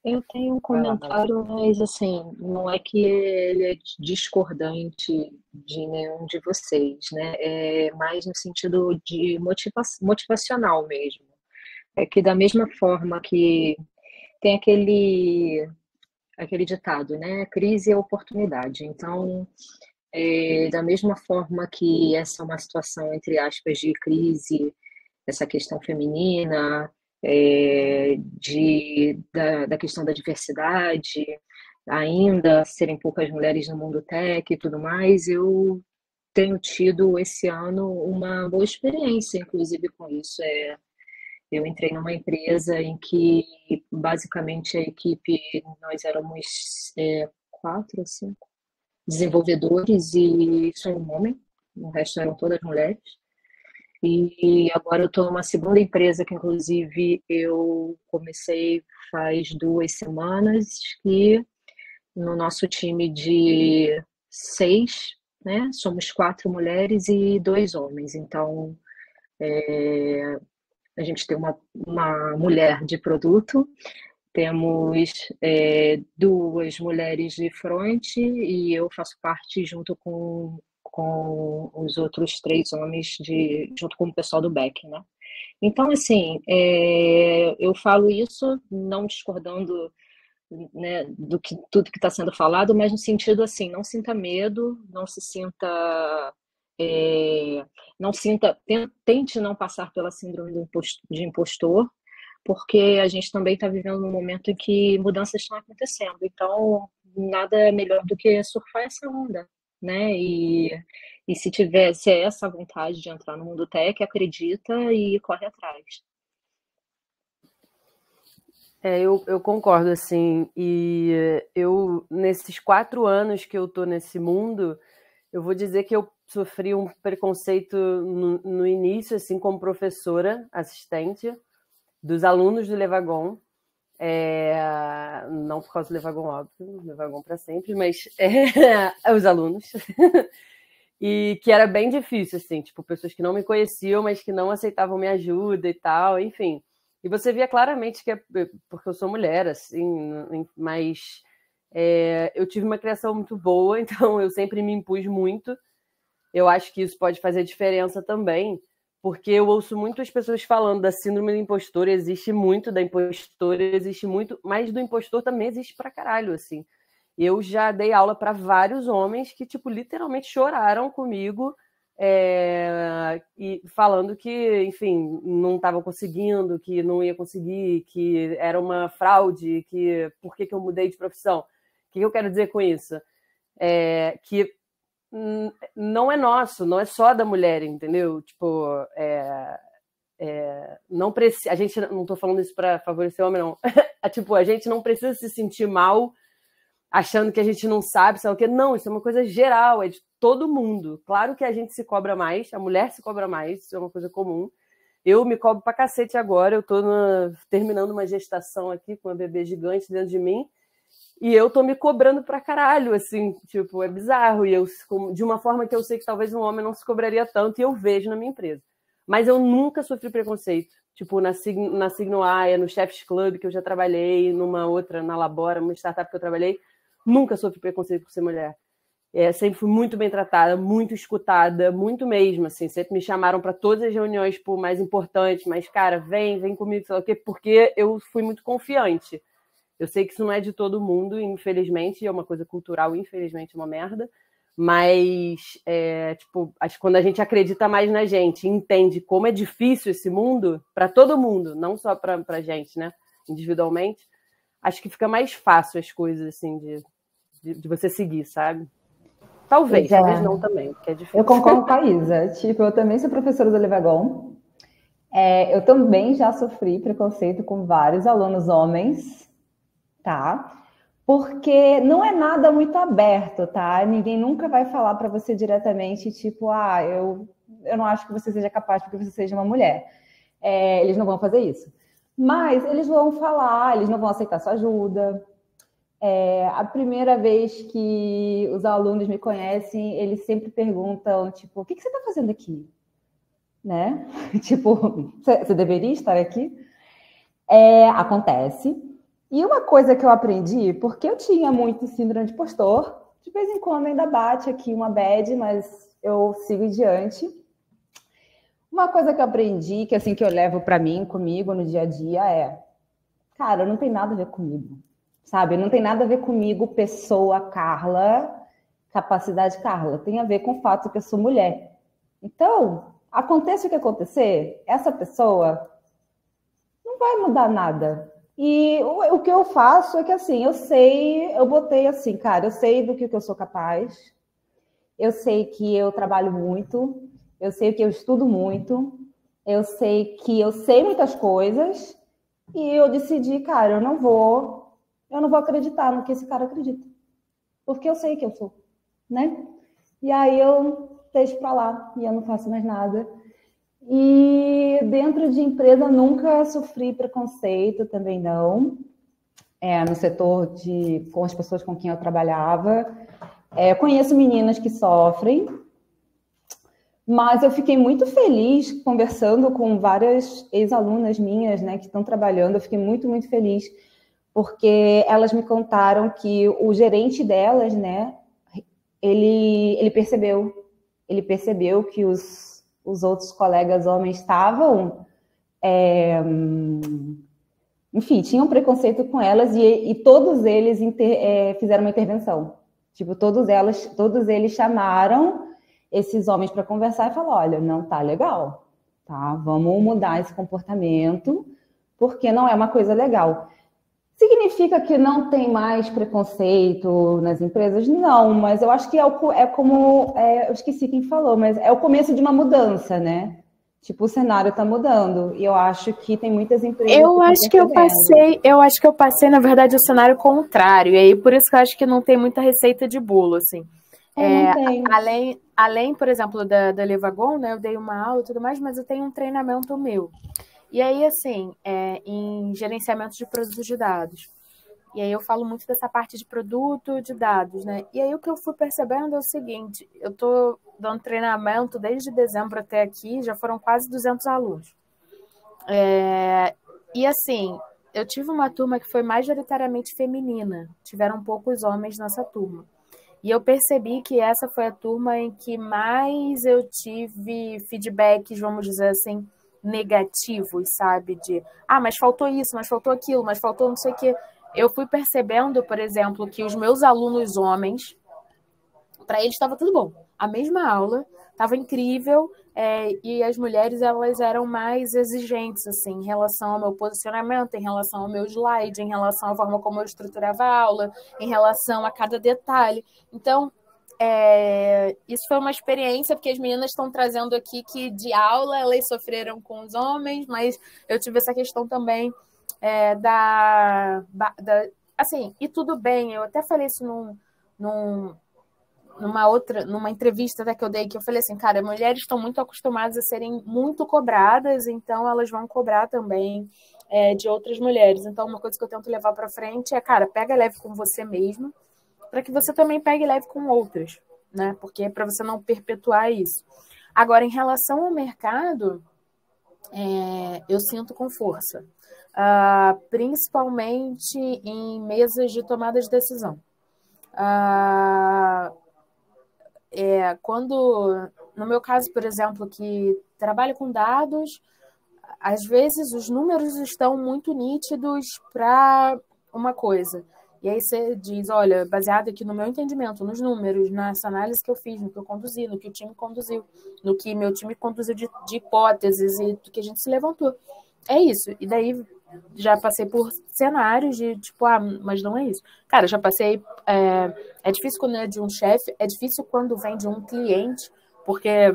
Eu tenho um comentário, mas assim, não é que ele é discordante de nenhum de vocês, né? É mais no sentido de motivacional mesmo. É que da mesma forma que tem aquele ditado, né? Crise é oportunidade. Então, da mesma forma que essa é uma situação, entre aspas, de crise, essa questão feminina, da questão da diversidade, ainda serem poucas mulheres no mundo tech e tudo mais, eu tenho tido esse ano uma boa experiência, inclusive, com isso. Eu entrei numa empresa em que, basicamente, a equipe, nós éramos 4 ou 5 desenvolvedores e só um homem, o resto eram todas mulheres. E agora eu estou numa segunda empresa que, inclusive, eu comecei faz 2 semanas, que no nosso time de 6, né, somos 4 mulheres e 2 homens. Então, a gente tem uma mulher de produto, temos 2 mulheres de front e eu faço parte junto com os outros 3 homens, junto com o pessoal do back, né? Então, assim, eu falo isso não discordando, né, tudo que está sendo falado, mas no sentido assim, não sinta medo, não se sinta, não sinta, tente não passar pela síndrome de impostor, porque a gente também está vivendo um momento em que mudanças estão acontecendo. Então, nada é melhor do que surfar essa onda, né? E se é essa vontade de entrar no mundo tech, acredita e corre atrás. Eu concordo, assim, e eu, nesses 4 anos que eu tô nesse mundo, eu vou dizer que eu sofri um preconceito no início, assim, como professora, assistente, dos alunos do Levagon, não por causa do Levagon, óbvio, Levagon para sempre, mas os alunos, e que era bem difícil, assim, tipo, pessoas que não me conheciam, mas que não aceitavam minha ajuda e tal, enfim. E você via claramente que é porque eu sou mulher, assim, mas eu tive uma criação muito boa, então eu sempre me impus muito. Eu acho que isso pode fazer diferença também, porque eu ouço muito as pessoas falando da síndrome do impostor, existe muito da impostora, existe muito, mas do impostor também existe pra caralho, assim. Eu já dei aula para vários homens que, tipo, literalmente choraram comigo, e falando que, enfim, não estavam conseguindo, que não ia conseguir, que era uma fraude, que por que eu mudei de profissão? O que eu quero dizer com isso? Que não é nosso, não é só da mulher, entendeu? Tipo, não precisa. A gente não estou falando isso para favorecer o homem, não. Tipo, a gente não precisa se sentir mal achando que a gente não sabe, sabe o quê? Não, isso é uma coisa geral, é de todo mundo. Claro que a gente se cobra mais, a mulher se cobra mais, isso é uma coisa comum. Eu me cobro pra cacete agora, eu tô terminando uma gestação aqui com uma bebê gigante dentro de mim, e eu tô me cobrando pra caralho, assim, tipo, é bizarro. E eu, de uma forma que eu sei que talvez um homem não se cobraria tanto, e eu vejo na minha empresa. Mas eu nunca sofri preconceito. Tipo, na Signal Aya, no Chefs Club, que eu já trabalhei, numa outra, na Labora, uma startup que eu trabalhei, nunca sofri preconceito por ser mulher. Sempre fui muito bem tratada, muito escutada, muito mesmo, assim. Sempre me chamaram para todas as reuniões, tipo, mais importantes, mas, cara, vem comigo, sei lá o quê, porque eu fui muito confiante. Eu sei que isso não é de todo mundo, infelizmente, é uma coisa cultural, infelizmente, é uma merda, mas, tipo, acho que quando a gente acredita mais na gente, entende como é difícil esse mundo, para todo mundo, não só pra gente, né, individualmente, acho que fica mais fácil as coisas, assim, de você seguir, sabe? Talvez não também, porque é difícil. Eu concordo com a Isa. Tipo, eu também sou professora do Levagon. Eu também já sofri preconceito com vários alunos homens, tá? Porque não é nada muito aberto, tá? Ninguém nunca vai falar para você diretamente, tipo, eu não acho que você seja capaz porque você seja uma mulher. Eles não vão fazer isso. Mas eles vão falar, eles não vão aceitar sua ajuda. A primeira vez que os alunos me conhecem, eles sempre perguntam, tipo, o que você está fazendo aqui? Né? Tipo, você deveria estar aqui? Acontece. E uma coisa que eu aprendi, porque eu tinha muito síndrome de impostor, de vez em quando ainda bate aqui uma bad, mas eu sigo adiante. Uma coisa que eu aprendi, que assim que eu levo para mim, comigo no dia a dia cara, não tem nada a ver comigo. Sabe? Não tem nada a ver comigo, pessoa Carla, capacidade Carla. Tem a ver com o fato que eu sou mulher. Então, aconteça o que acontecer, essa pessoa não vai mudar nada. E o que eu faço é que, assim, eu botei assim, cara, eu sei do que eu sou capaz, eu sei que eu trabalho muito, eu sei que eu estudo muito, eu sei que eu sei muitas coisas, e eu decidi, cara, eu não vou acreditar no que esse cara acredita. Porque eu sei que eu sou, né? E aí eu deixo para lá e eu não faço mais nada. E dentro de empresa nunca sofri preconceito, também não. No setor com as pessoas com quem eu trabalhava. Conheço meninas que sofrem, mas eu fiquei muito feliz conversando com várias ex-alunas minhas, né, que estão trabalhando. Eu fiquei muito, muito feliz, porque elas me contaram que o gerente delas, né, ele percebeu que os outros colegas homens estavam, enfim, tinham preconceito com elas, e todos eles fizeram uma intervenção. Tipo, todos eles chamaram esses homens para conversar e falaram: olha, não tá legal, tá? Vamos mudar esse comportamento, porque não é uma coisa legal. Significa que não tem mais preconceito nas empresas? Não, mas eu acho que eu esqueci quem falou, mas é o começo de uma mudança, né? Tipo, o cenário está mudando, e eu acho que tem muitas empresas eu acho que eu passei, na verdade, o cenário contrário, e aí por isso que eu acho que não tem muita receita de bolo, assim. Não tem. Além, por exemplo, da Levagon, né, eu dei uma aula e tudo mais, mas eu tenho um treinamento meu. E aí, assim, em gerenciamento de produtos de dados. E aí eu falo muito dessa parte de produto de dados, né? E aí o que eu fui percebendo é o seguinte: eu tô dando treinamento desde dezembro até aqui, já foram quase 200 alunos. E assim, eu tive uma turma que foi majoritariamente feminina, tiveram poucos homens nessa turma. E eu percebi que essa foi a turma em que mais eu tive feedbacks, vamos dizer assim, negativos, sabe? Mas faltou isso, mas faltou aquilo, mas faltou não sei o quê. Eu fui percebendo, por exemplo, que os meus alunos homens, para eles estava tudo bom. A mesma aula estava incrível, e as mulheres, elas eram mais exigentes, assim, em relação ao meu posicionamento, em relação ao meu slide, em relação à forma como eu estruturava a aula, em relação a cada detalhe. Então, isso foi uma experiência, porque as meninas estão trazendo aqui que de aula elas sofreram com os homens, mas eu tive essa questão também assim, e tudo bem, eu até falei isso numa entrevista até que eu dei, que eu falei assim, cara, mulheres estão muito acostumadas a serem muito cobradas, então elas vão cobrar também de outras mulheres. Então, uma coisa que eu tento levar para frente é, cara, pega leve com você mesmo, para que você também pegue leve com outras, né? Porque é para você não perpetuar isso. Agora, em relação ao mercado, eu sinto com força, principalmente em mesas de tomada de decisão. Quando, no meu caso, por exemplo, que trabalho com dados, às vezes os números estão muito nítidos para uma coisa. E aí você diz, olha, baseado aqui no meu entendimento, nos números, nessa análise que eu fiz, no que eu conduzi, no que o time conduziu, no que meu time conduziu de hipóteses e do que a gente se levantou. É isso. E daí já passei por cenários de tipo, mas não é isso. Cara, já passei... É difícil quando é de um chefe, é difícil quando vem de um cliente, porque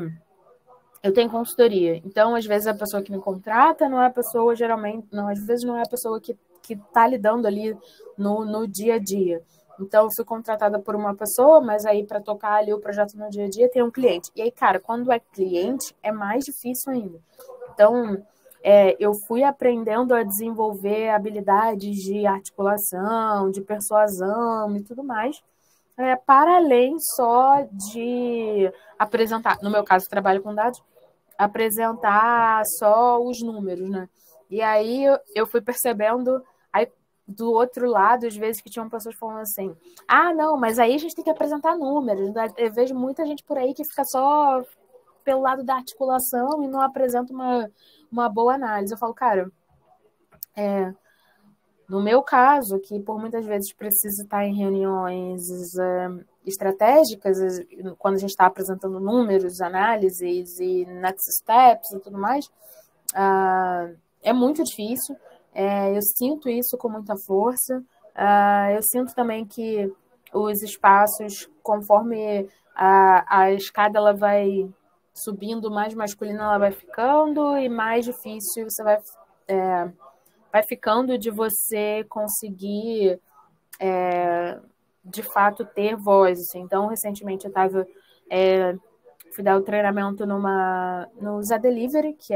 eu tenho consultoria. Então, às vezes, a pessoa que me contrata não é a pessoa, geralmente... Não, às vezes não é a pessoa que está lidando ali no dia a dia. Então, eu fui contratada por uma pessoa, mas aí para tocar ali o projeto no dia a dia tem um cliente. E aí, cara, quando é cliente, é mais difícil ainda. Então, eu fui aprendendo a desenvolver habilidades de articulação, de persuasão e tudo mais, para além só de apresentar, no meu caso, trabalho com dados, apresentar só os números, né? E aí eu fui percebendo, aí do outro lado, às vezes que tinham pessoas falando assim, não, mas aí a gente tem que apresentar números. Eu vejo muita gente por aí que fica só pelo lado da articulação e não apresenta uma boa análise. Eu falo, cara, no meu caso, que por muitas vezes preciso estar em reuniões estratégicas, quando a gente está apresentando números, análises e next steps e tudo mais, é muito difícil. Eu sinto isso com muita força. Eu sinto também que os espaços, conforme a escada ela vai subindo, mais masculina ela vai ficando e mais difícil você vai ficando de você conseguir de fato ter voz. Assim. Então, recentemente eu estava fui dar o treinamento no Zé Delivery, que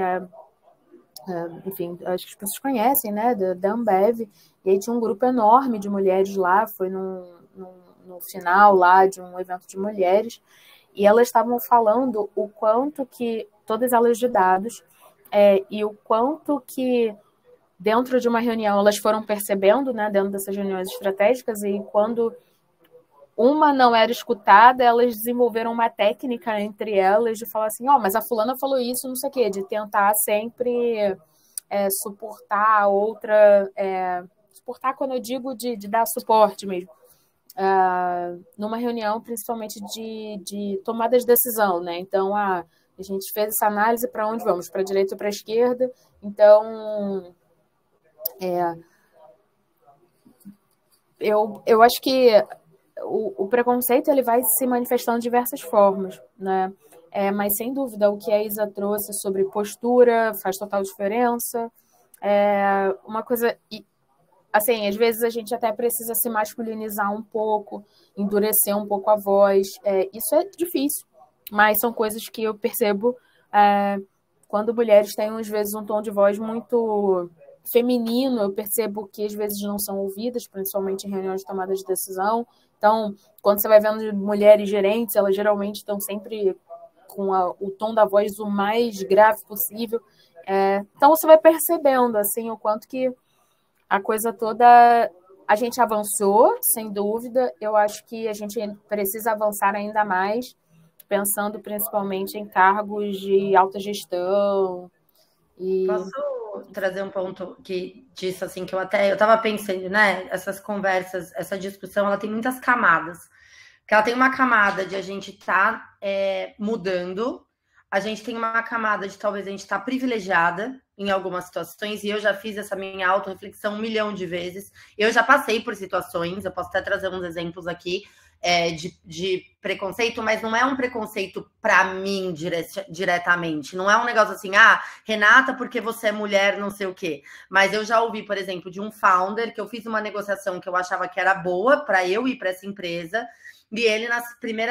enfim, acho que as pessoas conhecem, né, da Ambev, e aí tinha um grupo enorme de mulheres lá, foi no final lá de um evento de mulheres, e elas estavam falando o quanto que, todas elas de dados, e o quanto que dentro de uma reunião elas foram percebendo, né, dentro dessas reuniões estratégicas, e quando uma não era escutada, elas desenvolveram uma técnica entre elas de falar assim, mas a fulana falou isso, não sei o quê, de tentar sempre suportar a outra, suportar quando eu digo de dar suporte mesmo, numa reunião principalmente de tomada de decisão, né? Então, a gente fez essa análise para onde vamos, para a direita ou para a esquerda, então eu acho que o preconceito ele vai se manifestando de diversas formas, né? Mas, sem dúvida, o que a Isa trouxe sobre postura faz total diferença. Uma coisa... Assim, às vezes a gente até precisa se masculinizar um pouco, endurecer um pouco a voz. Isso é difícil, mas são coisas que eu percebo quando mulheres têm, às vezes, um tom de voz muito feminino, eu percebo que às vezes não são ouvidas, principalmente em reuniões de tomada de decisão. Então, quando você vai vendo mulheres gerentes, elas geralmente estão sempre com o tom da voz o mais grave possível. Então, você vai percebendo assim, o quanto que a coisa toda... A gente avançou, sem dúvida. Eu acho que a gente precisa avançar ainda mais, pensando principalmente em cargos de alta gestão. Posso trazer um ponto disso, assim, que eu estava pensando, né? Essas conversas, essa discussão, ela tem muitas camadas. Porque ela tem uma camada de a gente estar mudando, a gente tem uma camada de talvez a gente estar privilegiada em algumas situações, e eu já fiz essa minha autorreflexão 1 milhão de vezes. Eu já passei por situações, eu posso até trazer uns exemplos aqui, de preconceito, mas não é um preconceito para mim diretamente. Não é um negócio assim, Renata, porque você é mulher, não sei o quê. Mas eu já ouvi, por exemplo, de um founder que eu fiz uma negociação que eu achava que era boa para eu ir para essa empresa. E ele, na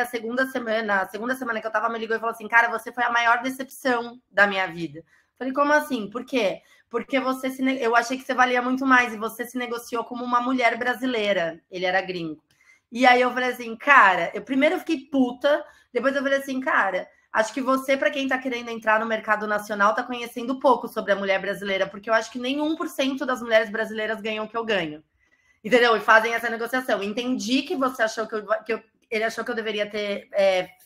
segunda semana que eu tava, me ligou e falou assim, cara, você foi a maior decepção da minha vida. Falei, como assim? Por quê? Porque eu achei que você valia muito mais e você se negociou como uma mulher brasileira. Ele era gringo. E aí eu falei assim, cara, primeiro eu fiquei puta, depois eu falei assim, cara, acho que você, para quem tá querendo entrar no mercado nacional, tá conhecendo pouco sobre a mulher brasileira, porque eu acho que nem 1% das mulheres brasileiras ganham o que eu ganho. Entendeu? E fazem essa negociação. Entendi que você achou ele achou que eu deveria ter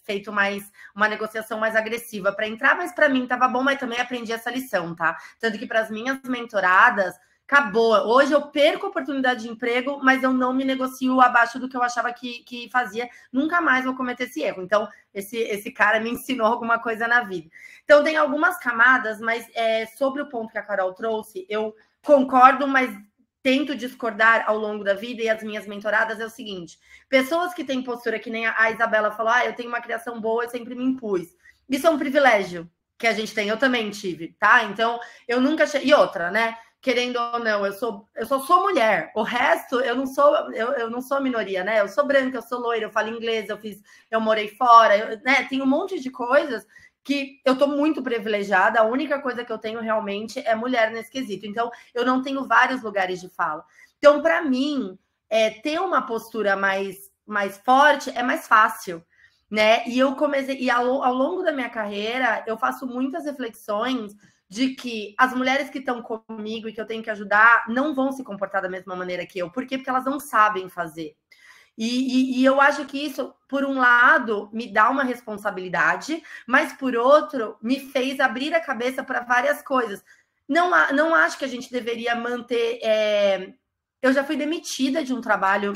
feito uma negociação mais agressiva para entrar, mas para mim tava bom, mas também aprendi essa lição, tá? Tanto que para as minhas mentoradas, acabou. Hoje eu perco a oportunidade de emprego, mas eu não me negocio abaixo do que eu achava que fazia. Nunca mais vou cometer esse erro. Então, esse cara me ensinou alguma coisa na vida. Então, tem algumas camadas, mas sobre o ponto que a Carol trouxe, eu concordo, mas tento discordar ao longo da vida, e as minhas mentoradas é o seguinte, pessoas que têm postura, que nem a Isabela falou, eu tenho uma criação boa, eu sempre me impus. Isso é um privilégio que a gente tem, eu também tive, tá? Então, eu nunca... E outra, né? Querendo ou não, eu só sou mulher. O resto, eu não sou minoria, né? Eu sou branca, eu sou loira, eu falo inglês, eu morei fora, né? Tem um monte de coisas que eu tô muito privilegiada, a única coisa que eu tenho realmente é mulher nesse quesito. Então, eu não tenho vários lugares de fala. Então, para mim, ter uma postura mais forte é mais fácil, né? E eu comecei... E ao longo da minha carreira, eu faço muitas reflexões de que as mulheres que estão comigo e que eu tenho que ajudar não vão se comportar da mesma maneira que eu. Por quê? Porque elas não sabem fazer. E eu acho que isso, por um lado, me dá uma responsabilidade, mas, por outro, me fez abrir a cabeça para várias coisas. Não acho que a gente deveria manter... Eu já fui demitida de um trabalho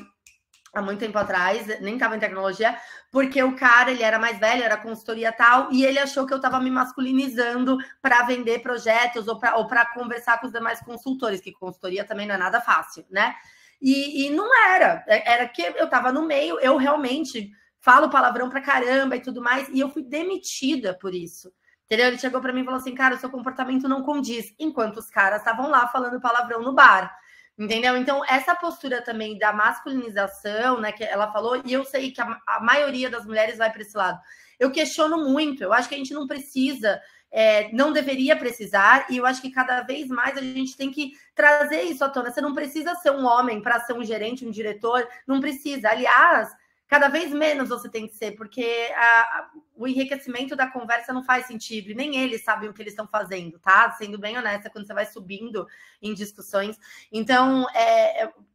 há muito tempo atrás, nem estava em tecnologia, porque o cara, ele era mais velho, era consultoria e tal, e ele achou que eu estava me masculinizando para vender projetos ou para conversar com os demais consultores, que consultoria também não é nada fácil, né? E não era que eu estava no meio, eu realmente falo palavrão pra caramba e tudo mais, e eu fui demitida por isso, entendeu? Ele chegou para mim e falou assim, cara, o seu comportamento não condiz, enquanto os caras estavam lá falando palavrão no bar, entendeu? Então, essa postura também da masculinização, né, que ela falou, e eu sei que a maioria das mulheres vai para esse lado, eu questiono muito. Eu acho que a gente não precisa, não deveria precisar, e eu acho que cada vez mais a gente tem que trazer isso à tona. Você não precisa ser um homem para ser um gerente, um diretor, não precisa. Aliás, cada vez menos você tem que ser, porque o enriquecimento da conversa não faz sentido, e nem eles sabem o que eles estão fazendo, tá? Sendo bem honesta, quando você vai subindo em discussões. Então,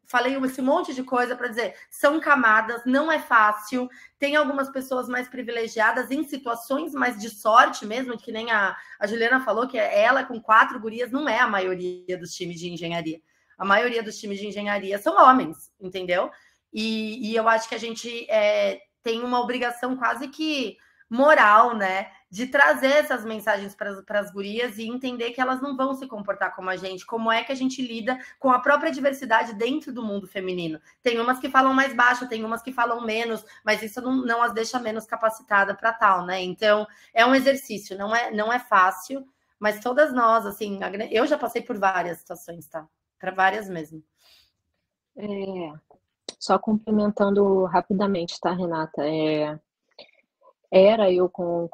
falei esse monte de coisa para dizer, são camadas, não é fácil, tem algumas pessoas mais privilegiadas em situações mais de sorte mesmo, que nem a Juliana falou, que ela com 4 gurias não é a maioria dos times de engenharia. A maioria dos times de engenharia são homens, entendeu? E eu acho que a gente tem uma obrigação quase que moral, né? De trazer essas mensagens para as gurias e entender que elas não vão se comportar como a gente. Como é que a gente lida com a própria diversidade dentro do mundo feminino? Tem umas que falam mais baixo, tem umas que falam menos, mas isso não as deixa menos capacitada para tal, né? Então, é um exercício, não é fácil, mas todas nós, assim, eu já passei por várias situações, tá? Para várias mesmo. Só complementando rapidamente, tá, Renata? Era eu com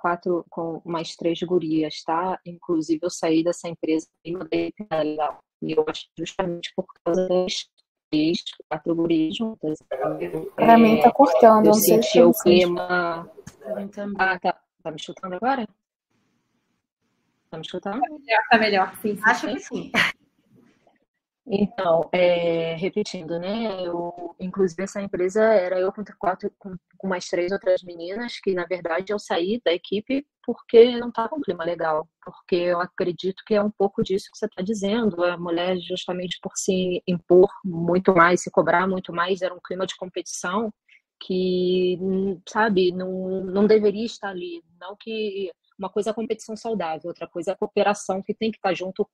mais 3 gurias, tá? Inclusive, eu saí dessa empresa e mudei para legal. E eu acho justamente por causa das 4 gurias juntas. Para mim tá cortando, eu não sei senti o se clima. Tá me escutando agora? Tá me escutando? Tá melhor, sim. Acho que sim. Então, repetindo, né? Inclusive, essa empresa era eu com mais 3 outras meninas, que na verdade eu saí da equipe porque não estava um clima legal. Porque eu acredito que é um pouco disso que você está dizendo. A mulher, justamente por se impor muito mais, se cobrar muito mais, era um clima de competição que, sabe, não deveria estar ali. Não que uma coisa é a competição saudável, outra coisa é a cooperação que tem que estar junto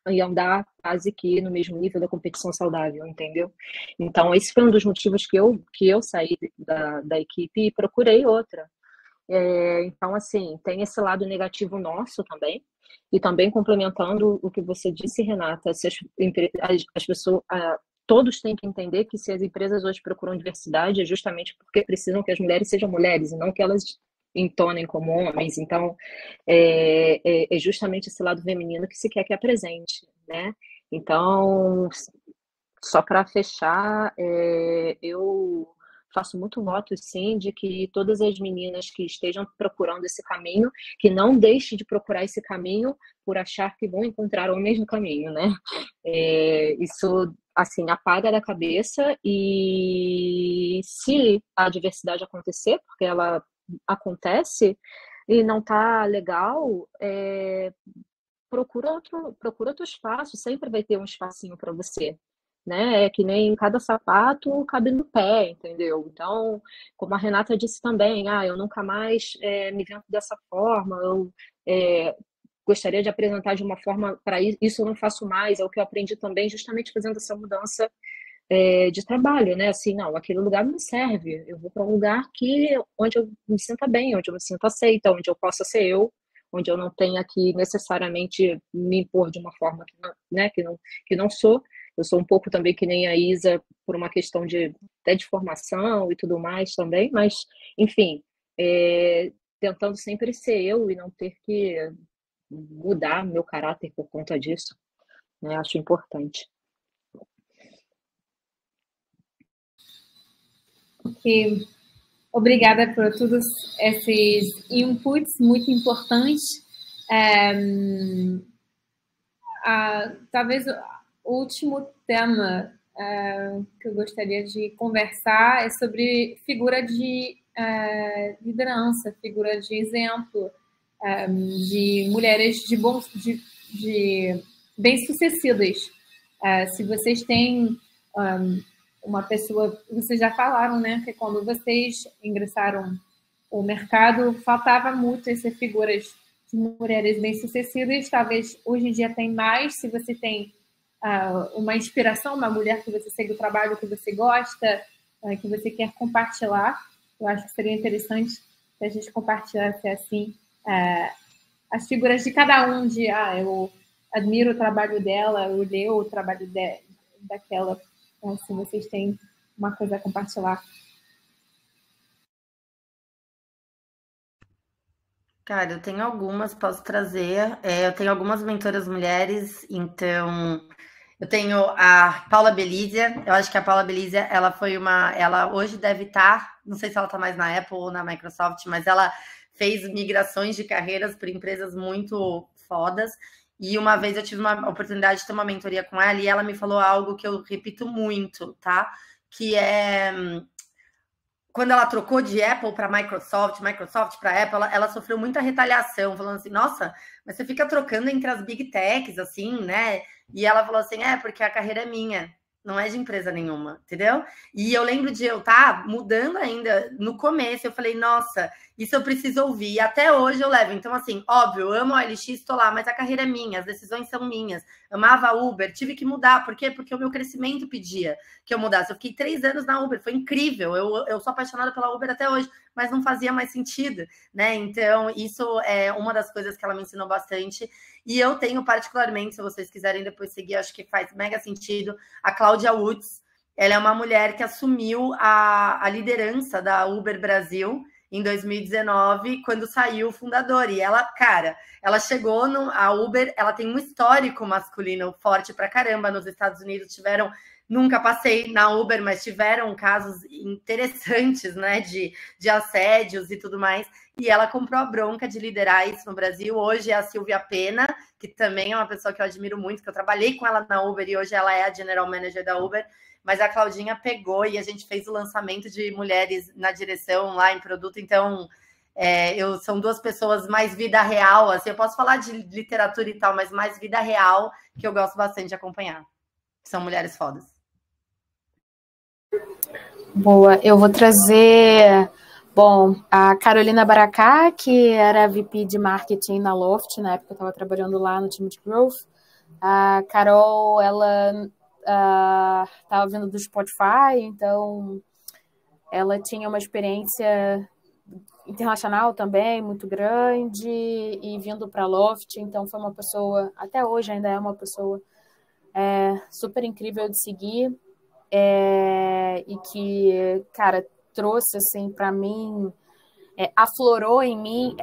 e andar quase que no mesmo nível da competição saudável, entendeu? Então, esse foi um dos motivos que eu saí da equipe e procurei outra. Então, assim, tem esse lado negativo nosso também, e também complementando o que você disse, Renata, se as pessoas, todos têm que entender que se as empresas hoje procuram diversidade é justamente porque precisam que as mulheres sejam mulheres e não que elas entonem como homens. Então, é justamente esse lado feminino que se quer que apresente, né? Então, só para fechar, eu faço muito voto, sim, de que todas as meninas que estejam procurando esse caminho, que não deixem de procurar esse caminho por achar que vão encontrar homens no caminho, né? Isso, assim, apaga da cabeça, e se a diversidade acontecer, porque ela acontece e não tá legal, procura outro espaço, sempre vai ter um espacinho para você, né? É que nem cada sapato cabe no pé, entendeu? Então, como a Renata disse também, eu nunca mais me vendo dessa forma, eu gostaria de apresentar de uma forma, para isso eu não faço mais, é o que eu aprendi também, justamente fazendo essa mudança de trabalho, né? Assim, não, aquele lugar não me serve. Eu vou para um lugar onde eu me sinta bem, onde eu me sinto aceita, onde eu possa ser eu, onde eu não tenha que necessariamente me impor de uma forma que não sou. Eu sou um pouco também que nem a Isa, por uma questão até de formação e tudo mais também, mas, enfim, tentando sempre ser eu e não ter que mudar meu caráter por conta disso, né? Acho importante. E obrigada por todos esses inputs muito importantes. Talvez o último tema que eu gostaria de conversar é sobre figura de liderança, figura de exemplo, de mulheres de bem-sucedidas. Se vocês têm uma pessoa, vocês já falaram, né, que quando vocês ingressaram no mercado, faltava muito essas figuras de mulheres bem-sucedidas. Talvez hoje em dia tem mais. Se você tem uma inspiração, uma mulher que você segue o trabalho que você gosta, que você quer compartilhar, eu acho que seria interessante se a gente compartilhasse assim as figuras de cada um, eu admiro o trabalho dela, eu leio o trabalho daquela. Se vocês têm uma coisa a compartilhar. Cara, eu tenho algumas, posso trazer. Eu tenho algumas mentoras mulheres, então eu tenho a Paula Belízia. Eu acho que a Paula Belízia, ela foi uma. Ela hoje deve estar, não sei se ela está mais na Apple ou na Microsoft, mas ela fez migrações de carreiras para empresas muito fodas. E uma vez eu tive uma oportunidade de ter uma mentoria com ela e ela me falou algo que eu repito muito, tá? Que é quando ela trocou de Apple para Microsoft, Microsoft para Apple, ela sofreu muita retaliação, falando assim, nossa, mas você fica trocando entre as big techs, assim, né? E ela falou assim, porque a carreira é minha, não é de empresa nenhuma, entendeu? E eu lembro de eu estar mudando ainda no começo, eu falei, nossa, isso eu preciso ouvir, e até hoje eu levo. Então, assim, óbvio, eu amo a OLX, estou lá, mas a carreira é minha, as decisões são minhas. Amava Uber, tive que mudar, por quê? Porque o meu crescimento pedia que eu mudasse. Eu fiquei 3 anos na Uber, foi incrível. Eu sou apaixonada pela Uber até hoje, mas não fazia mais sentido, né? Então, isso é uma das coisas que ela me ensinou bastante. E eu tenho particularmente, se vocês quiserem depois seguir, acho que faz mega sentido, a Cláudia Woods. Ela é uma mulher que assumiu a liderança da Uber Brasil em 2019, quando saiu o fundador. E ela, cara, ela chegou a Uber, ela tem um histórico masculino forte pra caramba. Nos Estados Unidos tiveram, nunca passei na Uber, mas tiveram casos interessantes, né, de assédios e tudo mais. E ela comprou a bronca de liderar isso no Brasil. Hoje é a Silvia Pena, que também é uma pessoa que eu admiro muito, que eu trabalhei com ela na Uber e hoje ela é a General Manager da Uber. Mas a Claudinha pegou e a gente fez o lançamento de mulheres na direção lá em produto. Então, são duas pessoas mais vida real. Assim, eu posso falar de literatura e tal, mas mais vida real, que eu gosto bastante de acompanhar. São mulheres fodas. Boa, eu vou trazer, a Carolina Baracá, que era VP de marketing na Loft, na época eu estava trabalhando lá no time de growth. A Carol, ela estava vindo do Spotify, então ela tinha uma experiência internacional também muito grande e vindo para a Loft, então foi uma pessoa, até hoje ainda é uma pessoa super incrível de seguir. E que, cara, trouxe, assim, para mim, aflorou em mim,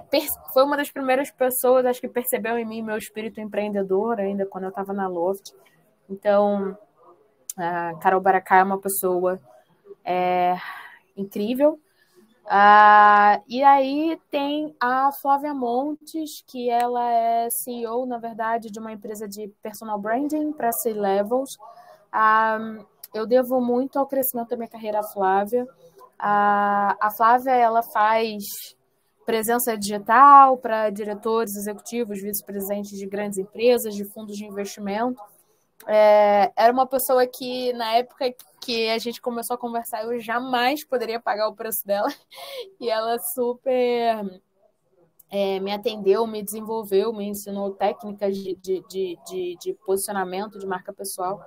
foi uma das primeiras pessoas, acho que percebeu em mim meu espírito empreendedor, ainda quando eu estava na Loft. Então, a Carol Baracá é uma pessoa incrível. E aí tem a Flávia Montes, que ela é CEO, na verdade, de uma empresa de personal branding para C-levels. Eu devo muito ao crescimento da minha carreira à Flávia. A Flávia, ela faz presença digital para diretores executivos, vice-presidentes de grandes empresas, de fundos de investimento. Era uma pessoa que, na época que a gente começou a conversar, eu jamais poderia pagar o preço dela. E ela super me atendeu, me desenvolveu, me ensinou técnicas de posicionamento de marca pessoal.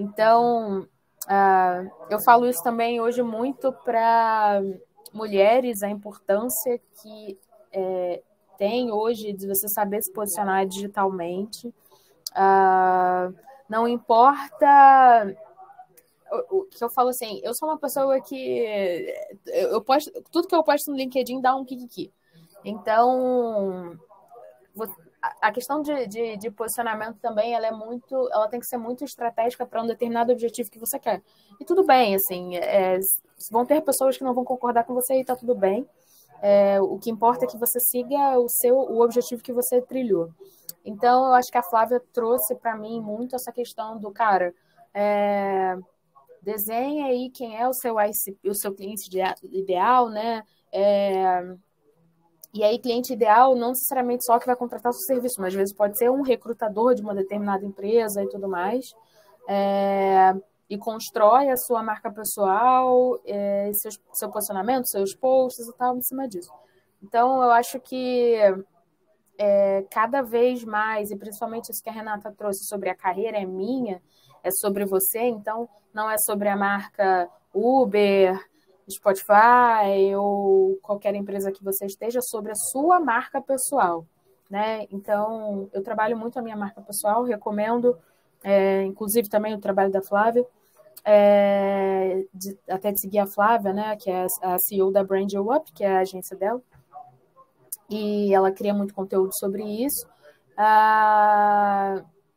Então, eu falo isso também hoje muito para mulheres, a importância que tem hoje de você saber se posicionar digitalmente. Não importa o que eu falo assim, eu sou uma pessoa que eu posto, tudo que eu posto no LinkedIn dá um kikiki. Então, a questão de posicionamento também, ela tem que ser muito estratégica para um determinado objetivo que você quer. E tudo bem, assim, vão ter pessoas que não vão concordar com você e tá tudo bem. O que importa é que você siga o objetivo que você trilhou. Então, eu acho que a Flávia trouxe para mim muito essa questão do, cara, desenha aí quem é o seu cliente ideal, né? E aí, cliente ideal não necessariamente só que vai contratar o seu serviço, mas às vezes pode ser um recrutador de uma determinada empresa e tudo mais. E constrói a sua marca pessoal, seu posicionamento, seus posts e tal, em cima disso. Então, eu acho que cada vez mais, e principalmente isso que a Renata trouxe sobre a carreira é minha, é sobre você, então não é sobre a marca Uber, Spotify ou qualquer empresa que você esteja, sobre a sua marca pessoal, né? Então, eu trabalho muito a minha marca pessoal, recomendo, inclusive também o trabalho da Flávia, até de seguir a Flávia, né? Que é a CEO da Brand You Up, que é a agência dela. e ela cria muito conteúdo sobre isso.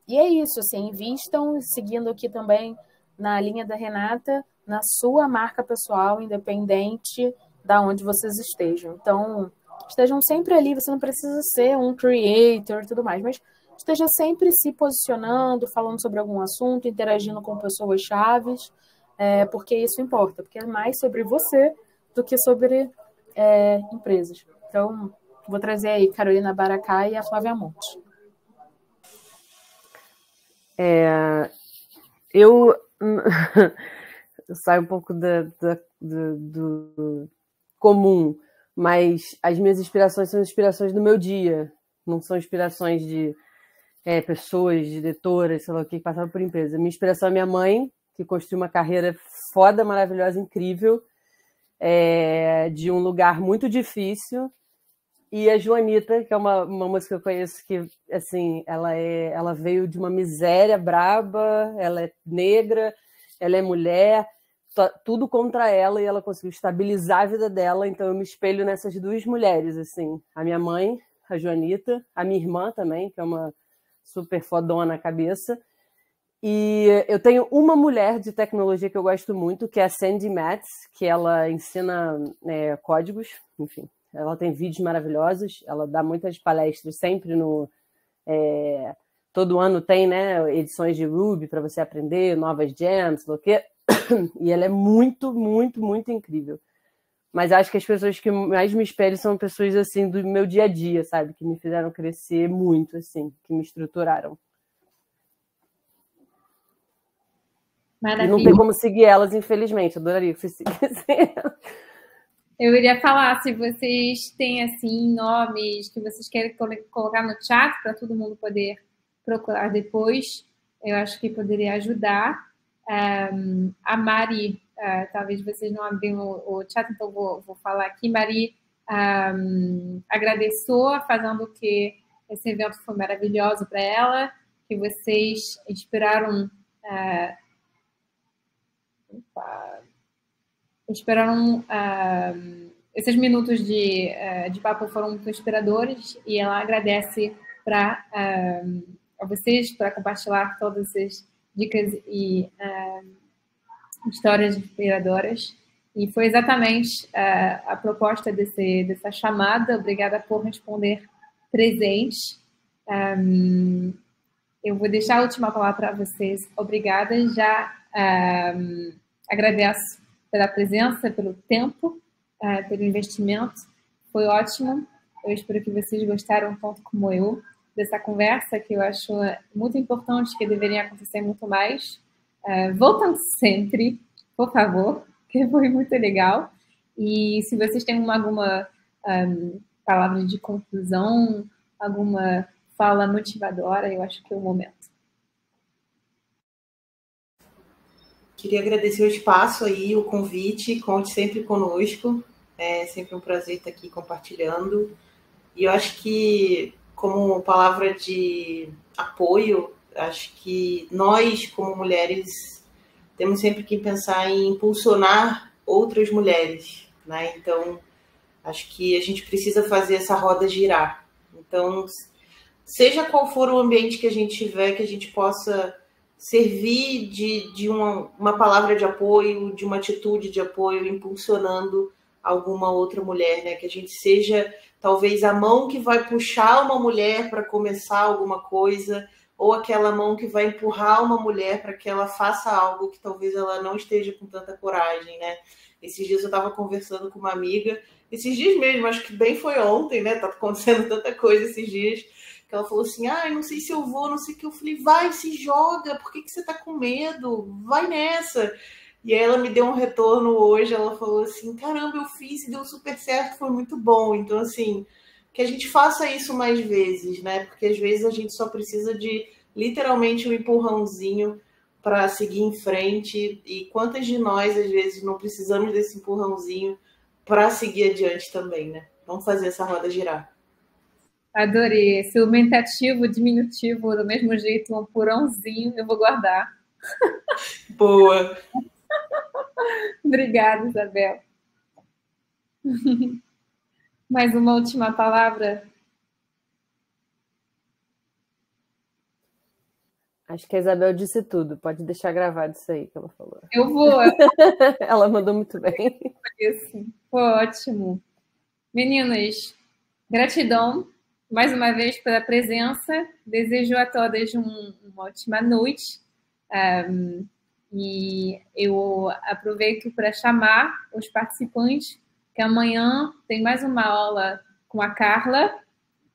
E é isso, assim, invistam, seguindo aqui também na linha da Renata, na sua marca pessoal, independente da onde vocês estejam. Então, estejam sempre ali, você não precisa ser um creator e tudo mais, mas esteja sempre se posicionando, falando sobre algum assunto, interagindo com pessoas chaves, porque isso importa, porque é mais sobre você do que sobre empresas. Então, vou trazer aí Carolina Baracá e a Flávia Monte. Eu saio um pouco do comum, mas as minhas inspirações são inspirações do meu dia, não são inspirações de pessoas, diretoras, sei lá o que passaram por empresa. Minha inspiração é minha mãe, que construiu uma carreira foda, maravilhosa, incrível, de um lugar muito difícil, e a Joanita, que é uma moça que eu conheço que, assim, ela veio de uma miséria braba, ela é negra, ela é mulher, tudo contra ela, e ela conseguiu estabilizar a vida dela, então eu me espelho nessas duas mulheres, assim, a minha mãe, a Joanita, a minha irmã também, que é uma super fodona na cabeça, e eu tenho uma mulher de tecnologia que eu gosto muito, que é a Sandy Metz, que ela ensina códigos, enfim, ela tem vídeos maravilhosos, ela dá muitas palestras sempre todo ano tem, né, edições de Ruby para você aprender, novas gems, o quê? E ela é muito, muito, muito incrível. Mas acho que as pessoas que mais me espelham são pessoas, assim, do meu dia a dia, sabe? Que me fizeram crescer muito, assim, que me estruturaram. Maravilha. E não tem como seguir elas, infelizmente. Adoraria que vocês seguissem. Eu iria falar, se vocês têm, assim, nomes que vocês querem colocar no chat para todo mundo poder procurar depois, eu acho que poderia ajudar. A Mari, talvez vocês não abriram o chat, então vou falar aqui. Mari agradeçou, falando que esse evento foi maravilhoso para ela, que vocês inspiraram esses minutos de papo foram muito inspiradores, e ela agradece a vocês para compartilhar todas as dicas e histórias inspiradoras. E foi exatamente a proposta dessa chamada. Obrigada por responder presente. Eu vou deixar a última palavra para vocês. Obrigada. Já agradeço pela presença, pelo tempo, pelo investimento. Foi ótimo. Eu espero que vocês gostaram tanto como eu dessa conversa, que eu acho muito importante, que deveria acontecer muito mais. Voltam sempre, por favor, que foi muito legal. E se vocês têm alguma palavra de conclusão, alguma fala motivadora, eu acho que é o momento. Queria agradecer o espaço aí, o convite, conte sempre conosco. É sempre um prazer estar aqui compartilhando. E eu acho que, como palavra de apoio, acho que nós, como mulheres, temos sempre que pensar em impulsionar outras mulheres, né? Então, acho que a gente precisa fazer essa roda girar. Então, seja qual for o ambiente que a gente tiver, que a gente possa servir de uma palavra de apoio, de uma atitude de apoio, impulsionando alguma outra mulher, né? Que a gente seja, talvez, a mão que vai puxar uma mulher para começar alguma coisa, ou aquela mão que vai empurrar uma mulher para que ela faça algo que talvez ela não esteja com tanta coragem, né? Esses dias eu estava conversando com uma amiga, esses dias mesmo, acho que bem foi ontem, né? Tá acontecendo tanta coisa esses dias, que ela falou assim, não sei se eu vou, não sei o que. Eu falei, vai, se joga, por que você tá com medo? Vai nessa. E aí ela me deu um retorno hoje, ela falou assim, caramba, eu fiz e deu super certo, foi muito bom. Então, assim, que a gente faça isso mais vezes, né? Porque às vezes a gente só precisa de literalmente um empurrãozinho para seguir em frente. E quantas de nós, às vezes, não precisamos desse empurrãozinho para seguir adiante também, né? Vamos fazer essa roda girar. Adorei. Esse aumentativo, diminutivo, do mesmo jeito, um empurrãozinho, eu vou guardar. Boa. Obrigada, Isabel. Mais uma última palavra? Acho que a Isabel disse tudo. Pode deixar gravado isso aí que ela falou. Eu vou. Ela mandou muito bem. Isso. Foi ótimo. Meninas, gratidão mais uma vez pela presença. Desejo a todas uma ótima noite. E eu aproveito para chamar os participantes que amanhã tem mais uma aula com a Carla.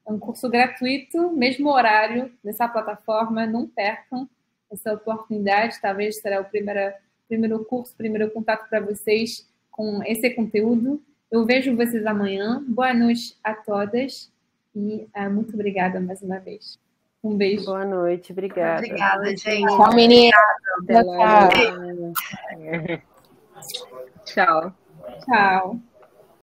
É um curso gratuito, mesmo horário, nessa plataforma. Não percam essa oportunidade. Talvez será o primeiro curso, primeiro contato para vocês com esse conteúdo. Eu vejo vocês amanhã. Boa noite a todas. E muito obrigada mais uma vez. Um beijo. Boa noite, obrigada. Obrigada, gente. Tchau, menina. Até logo. Tchau. Tchau. Tchau.